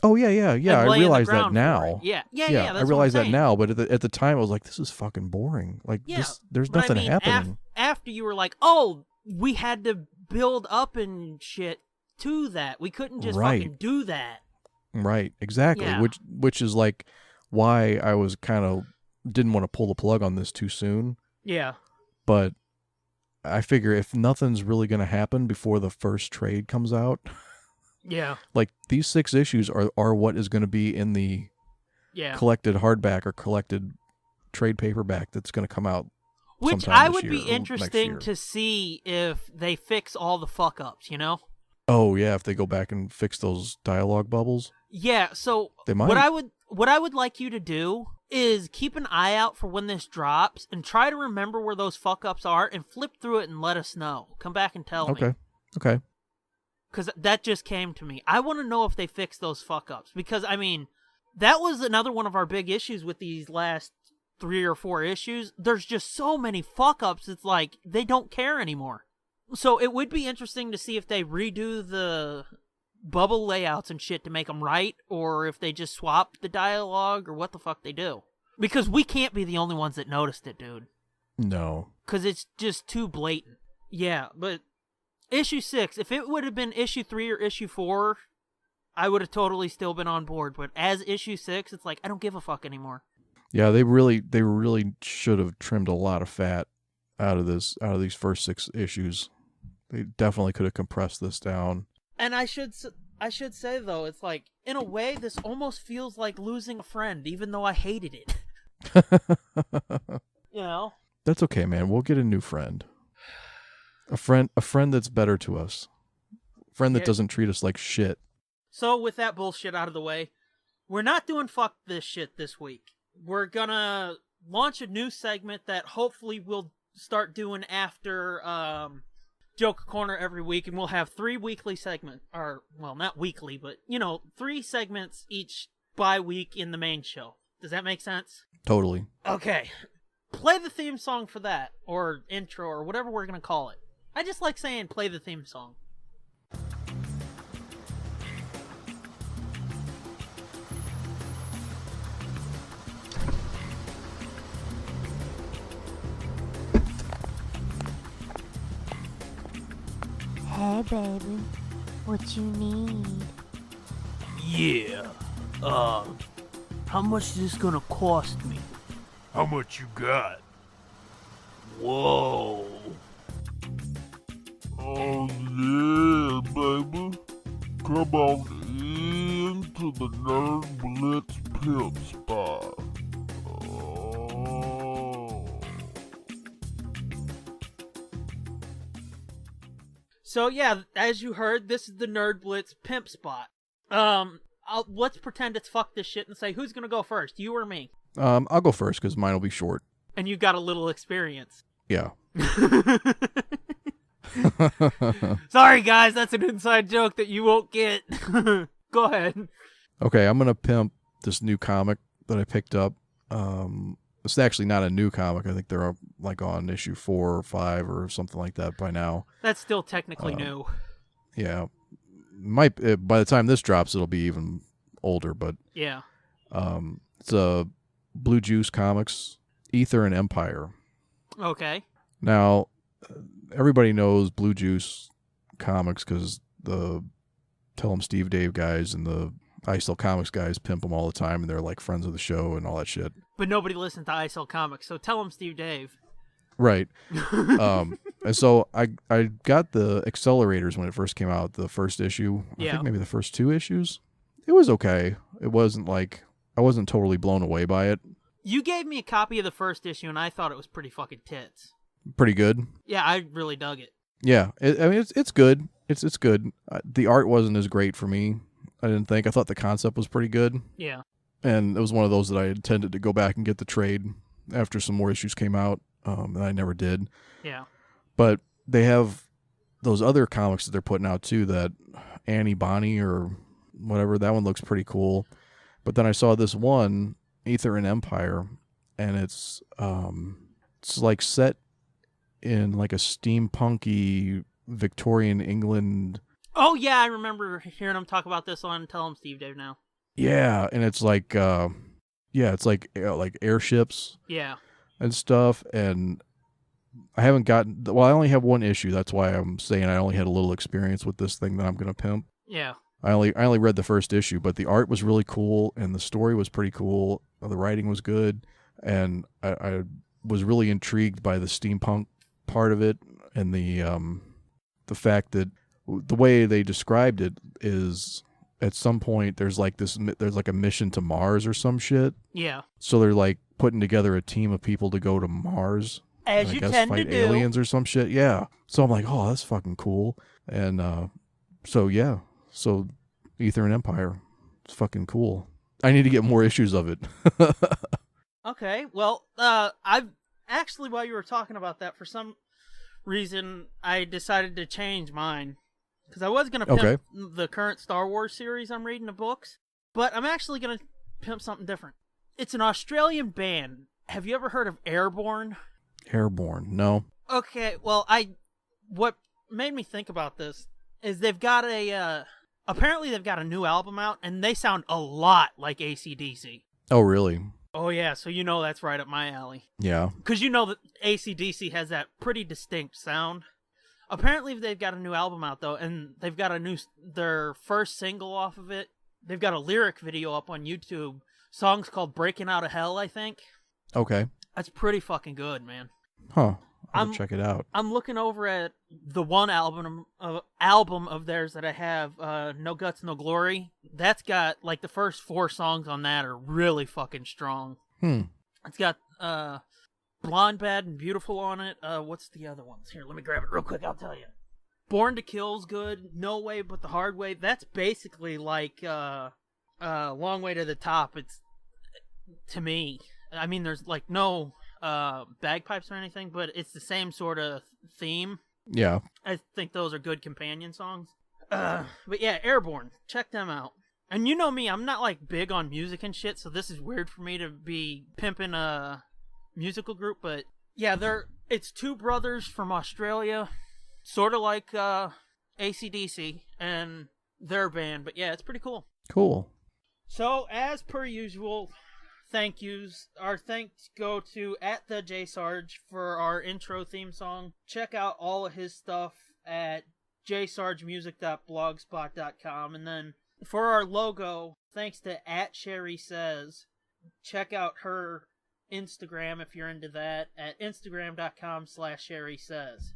Oh, yeah. I realize that now. Yeah. I realize that now, but at the time, I was like, this is fucking boring. Like, there's nothing happening. After you were like, oh, we had to build up and shit to that. We couldn't just fucking do that. Right, exactly. Yeah. Which is like why I was kind of didn't want to pull the plug on this too soon. Yeah. But I figure if nothing's really going to happen before the first trade comes out, yeah, like these 6 issues are what is going to be in the collected hardback or collected trade paperback that's going to come out. Which I would be interesting to see if they fix all the fuck ups, you know? Oh yeah, if they go back and fix those dialogue bubbles. Yeah, so they might. What I would like you to do is keep an eye out for when this drops and try to remember where those fuck ups are and flip through it and let us know. Come back and tell me. Okay. Because that just came to me. I want to know if they fixed those fuck ups. Because, I mean, that was another one of our big issues with these last 3 or 4 issues. There's just so many fuck ups, it's like they don't care anymore. So it would be interesting to see if they redo the bubble layouts and shit to make them right, or if they just swap the dialogue, or what the fuck they do. Because we can't be the only ones that noticed it, dude. No. Because it's just too blatant. Yeah, but issue 6, if it would have been issue 3 or issue 4, I would have totally still been on board. But as issue 6, it's like, I don't give a fuck anymore. Yeah, they really should have trimmed a lot of fat out of these first 6 issues. They definitely could have compressed this down. And I should say, though, it's like, in a way, this almost feels like losing a friend, even though I hated it. You know? That's okay, man. We'll get a new friend. A friend that's better to us. A friend that doesn't treat us like shit. So, with that bullshit out of the way, we're not doing fuck this shit this week. We're gonna launch a new segment that hopefully we'll start doing after, Joke Corner every week, and we'll have 3 weekly segments, or, well, not weekly, but, 3 segments each by week in the main show. Does that make sense? Totally. Okay. Play the theme song for that, or intro, or whatever we're gonna call it. I just like saying play the theme song. Hey, baby. What you need? Yeah. How much is this gonna cost me? How much you got? Whoa. Oh yeah, baby. Come on into the Nerd Blitz Pimp Spot. Oh. So yeah, as you heard, this is the Nerd Blitz Pimp Spot. Let's pretend it's fuck this shit and say who's gonna go first, you or me? I'll go first because mine will be short. And you got a little experience. Yeah. Sorry guys, that's an inside joke that you won't get. Go ahead. Okay, I'm gonna pimp this new comic that I picked up. It's actually not a new comic. I think they're like on issue 4 or 5 or something like that by now. That's still technically new. Yeah, might by the time this drops, it'll be even older. But yeah, it's a Blue Juice Comics, Ether and Empire. Okay. Now, everybody knows Blue Juice Comics because the Tell 'em Steve Dave guys and the ISO Comics guys pimp them all the time, and they're like friends of the show and all that shit. But nobody listens to ISL Comics, so tell them Steve Dave. Right. And so I got the Accelerators when it first came out, the first issue. I think maybe the first 2 issues. It was okay. It wasn't like, I wasn't totally blown away by it. You gave me a copy of the first issue, and I thought it was pretty fucking tits. Pretty good. Yeah, I really dug it. Yeah, I mean it's good. It's good. The art wasn't as great for me. I didn't think. I thought the concept was pretty good. Yeah. And it was one of those that I intended to go back and get the trade after some more issues came out, and I never did. Yeah. But they have those other comics that they're putting out too. That Annie Bonnie or whatever. That one looks pretty cool. But then I saw this one, Aether and Empire, and it's like set in like a steampunky Victorian England. Oh yeah, I remember hearing him talk about this on Tell Him Steve Dave Now. Yeah, and it's like it's like airships. Yeah. And stuff, and I haven't gotten. Well, I only have 1 issue. That's why I'm saying I only had a little experience with this thing that I'm gonna pimp. Yeah. I only read the first issue, but the art was really cool and the story was pretty cool. The writing was good, and I was really intrigued by the steampunk part of it, and the fact that the way they described it is at some point there's like a mission to Mars or some shit. Yeah. So they're like putting together a team of people to go to Mars. As and you I guess tend fight to do. aliens or some shit. Yeah. So I'm like, oh, that's fucking cool. And so Aether and Empire, it's fucking cool. I need to get more issues of it. Okay. Well, I've actually, while you were talking about that, for some reason, I decided to change mine. Because I was going to pimp the current Star Wars series I'm reading the books, but I'm actually going to pimp something different. It's an Australian band. Have you ever heard of Airborne? Airborne, no. Okay, well, what made me think about this is they've got apparently they've got a new album out, and they sound a lot like AC/DC. Oh, really? Oh, yeah, so you know that's right up my alley. Yeah. Because you know that AC/DC has that pretty distinct sound. Apparently they've got a new album out, though, and they've got their first single off of it. They've got a lyric video up on YouTube. Song's called Breaking Out of Hell, I think. Okay. That's pretty fucking good, man. Huh. I'll check it out. I'm looking over at the one album of theirs that I have, No Guts, No Glory. That's got, like, the first 4 songs on that are really fucking strong. It's got, Blonde, Bad, and Beautiful on it. What's the other ones? Here, let me grab it real quick, I'll tell you. Born to Kill's good. No Way But the Hard Way. That's basically like, Long Way to the Top. It's, to me, I mean, there's, like, no bagpipes or anything, but it's the same sort of theme. Yeah. I think those are good companion songs. But yeah, Airborne. Check them out. And you know me, I'm not, like, big on music and shit, so this is weird for me to be pimping a musical group, but yeah, it's 2 brothers from Australia, sort of like AC/DC and their band, but yeah, it's pretty cool. Cool. So, as per usual, thank yous. Our thanks go to @theJSarge for our intro theme song. Check out all of his stuff at jsargemusic.blogspot.com, and then for our logo, thanks to @SherrySays. Check out her Instagram if you're into that at instagram.com/SherrySays.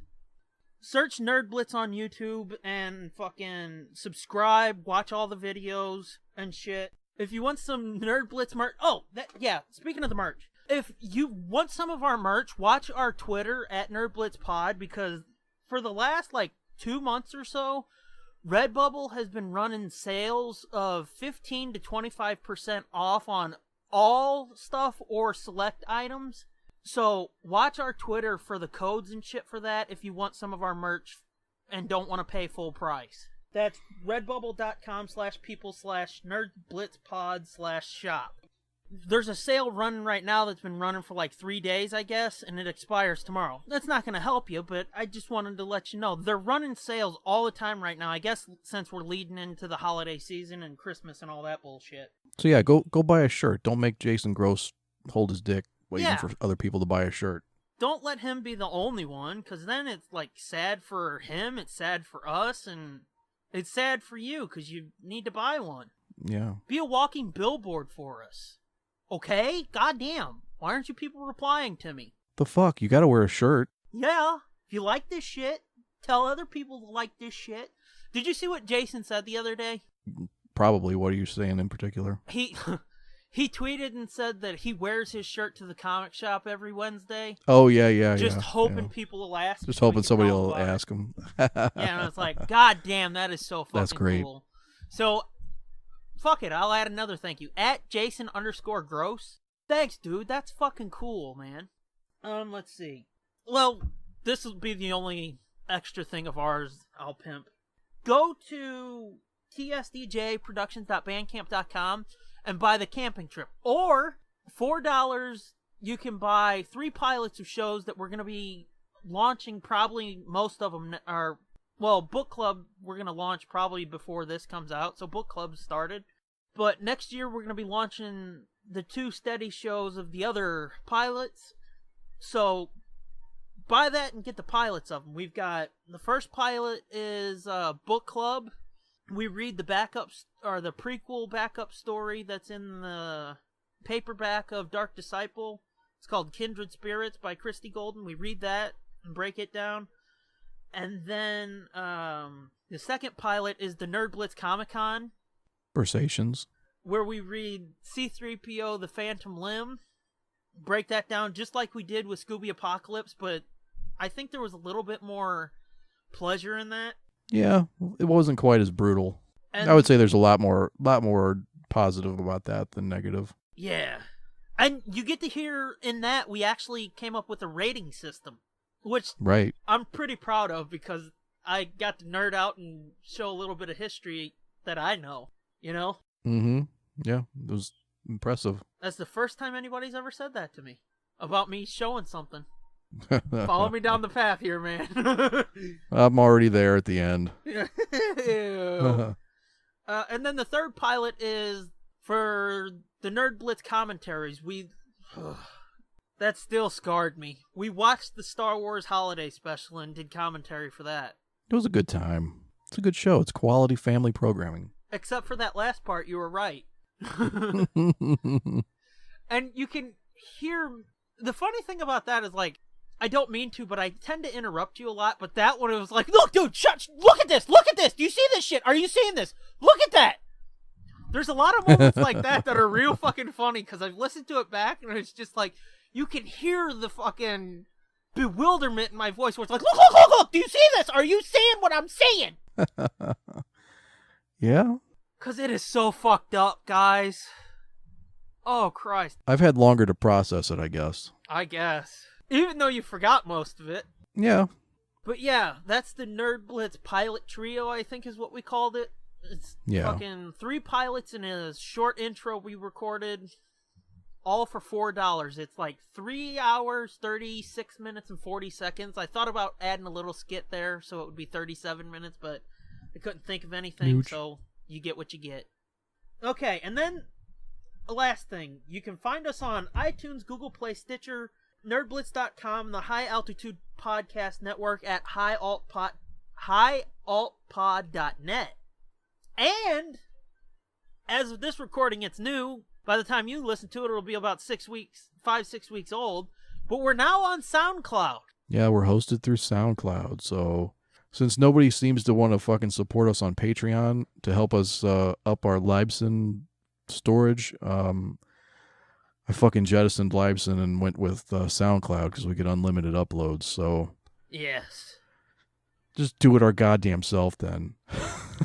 Search Nerd Blitz on YouTube and fucking subscribe, watch all the videos and shit. If you want some Nerd Blitz merch, speaking of the merch, if you want some of our merch, watch our Twitter at Nerd Blitz Pod, because for the last 2 months or so, Redbubble has been running sales of 15 to 25% off on all stuff or select items. So watch our Twitter for the codes and shit for that if you want some of our merch and don't want to pay full price. That's redbubble.com/people/nerdblitzpod/shop. There's a sale running right now that's been running for 3 days, I guess, and it expires tomorrow. That's not going to help you, but I just wanted to let you know. They're running sales all the time right now, I guess, since we're leading into the holiday season and Christmas and all that bullshit. So yeah, go buy a shirt. Don't make Jason Gross hold his dick waiting for other people to buy a shirt. Don't let him be the only one, because then it's sad for him, it's sad for us, and it's sad for you, because you need to buy one. Yeah. Be a walking billboard for us. Okay? Goddamn. Why aren't you people replying to me? The fuck? You gotta wear a shirt. Yeah. If you like this shit, tell other people to like this shit. Did you see what Jason said the other day? Probably. What are you saying in particular? He tweeted and said that he wears his shirt to the comic shop every Wednesday. Oh, yeah. Just hoping people will ask. Just so we hoping can somebody tell will about it. ask him. Yeah, and it's like, God damn, that is so fucking That's great. cool. So, fuck it, I'll add another thank you. At Jason_Gross. Thanks, dude. That's fucking cool, man. Let's see. Well, this will be the only extra thing of ours I'll pimp. Go to tsdjproductions.bandcamp.com and buy the camping trip. Or, $4, you can buy 3 pilots of shows that we're going to be launching. Probably most of them are, well, book club we're going to launch probably before this comes out. So book club started. But next year we're going to be launching the 2 steady shows of the other pilots. So buy that and get the pilots of them. We've got, the first pilot is book club. We read the backups, or the prequel backup story that's in the paperback of Dark Disciple. It's called Kindred Spirits by Christy Golden. We read that and break it down. And then the second pilot is the Nerd Blitz Comic-Con, Versations. where we read C-3PO, The Phantom Limb. Break that down just like we did with Scooby Apocalypse, but I think there was a little bit more pleasure in that. Yeah, it wasn't quite as brutal. And, I would say there's a lot more positive about that than negative. Yeah. And you get to hear in that we actually came up with a rating system, which Right. I'm pretty proud of because I got to nerd out and show a little bit of history that I know, you know? Mm-hmm. Yeah, it was impressive. That's the first time anybody's ever said that to me about me showing something. Follow me down the path here, man. I'm already there at the end. Ew. And then the third pilot is for the Nerd Blitz commentaries. That still scarred me. We watched the Star Wars Holiday Special and did commentary for that. It was a good time. It's a good show. It's quality family programming. Except for that last part, you were right. And you can hear... The funny thing about that is, like, I don't mean to, but I tend to interrupt you a lot. But that one, it was like, look, dude, look at this. Look at this. Do you see this shit? Are you seeing this? Look at that. There's a lot of moments like that are real fucking funny because I've listened to it back and it's just like, you can hear the fucking bewilderment in my voice where it's like, look, do you see this? Are you seeing what I'm seeing? Yeah? Because it is so fucked up, guys. Oh, Christ. I've had longer to process it, I guess. I guess. Even though you forgot most of it. Yeah. But yeah, that's the Nerd Blitz pilot trio, I think is what we called it. It's fucking 3 pilots and a short intro we recorded, all for $4. It's like 3 hours, 36 minutes, and 40 seconds. I thought about adding a little skit there, so it would be 37 minutes, but I couldn't think of anything, so you get what you get. Okay, and then the last thing. You can find us on iTunes, Google Play, Stitcher, nerdblitz.com, the High Altitude Podcast Network at highaltpod.net. And as of this recording, it's new. By the time you listen to it, it'll be about 6 weeks old. But we're now on SoundCloud. Yeah, we're hosted through SoundCloud. So since nobody seems to want to fucking support us on Patreon to help us up our Libsyn storage, I fucking jettisoned Libsyn and went with SoundCloud because we get unlimited uploads. So yes, just do it our goddamn self then.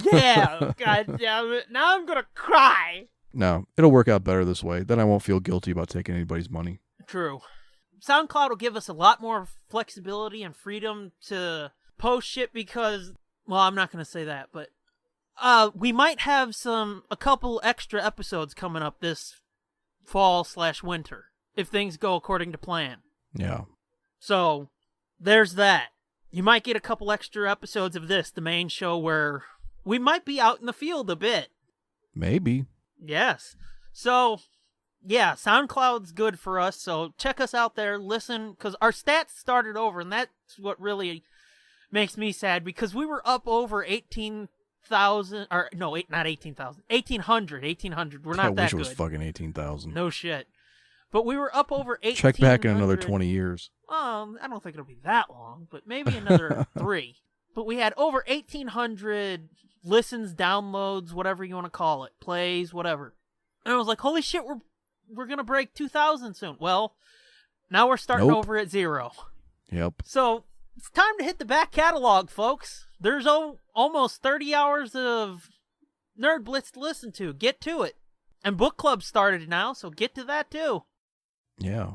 Yeah, god damn it. Now I'm gonna cry. No, it'll work out better this way. Then I won't feel guilty about taking anybody's money. True. SoundCloud will give us a lot more flexibility and freedom to post shit because, well, I'm not gonna say that, but we might have a couple extra episodes coming up this fall/winter if things go according to plan. Yeah. So there's that. You might get a couple extra episodes of this, the main show, where we might be out in the field a bit. Maybe. Yes. So, yeah, SoundCloud's good for us, so check us out there, listen, because our stats started over, and that's what really makes me sad, because we were up over 18 or no, not 18,000, 1800. We're not I that wish good. it was fucking 18,000. No shit. But we were up over 1800. Check back in another 20 years. I don't think it'll be that long, but maybe another 3. But we had over 1,800 listens, downloads, whatever you want to call it, plays, whatever. And I was like, holy shit, we're gonna break 2,000 soon. Well, now we're starting over at 0. Yep. So it's time to hit the back catalog, folks. There's almost 30 hours of Nerd Blitz to listen to. Get to it. And book club started now, so get to that too. Yeah.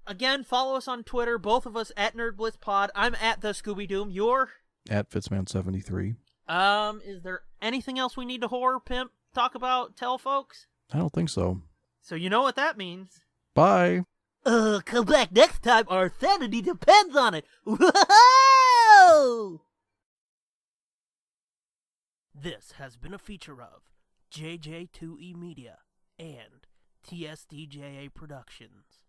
Again, follow us on Twitter, both of us at Nerd Blitz Pod. I'm at the Scooby Doom. You're At Fitzman73. Is there anything else we need to horror pimp talk about? Tell folks. I don't think so. So you know what that means. Bye. Come back next time. Our sanity depends on it. Whoa! This has been a feature of JJ2E Media and TSDJA Productions.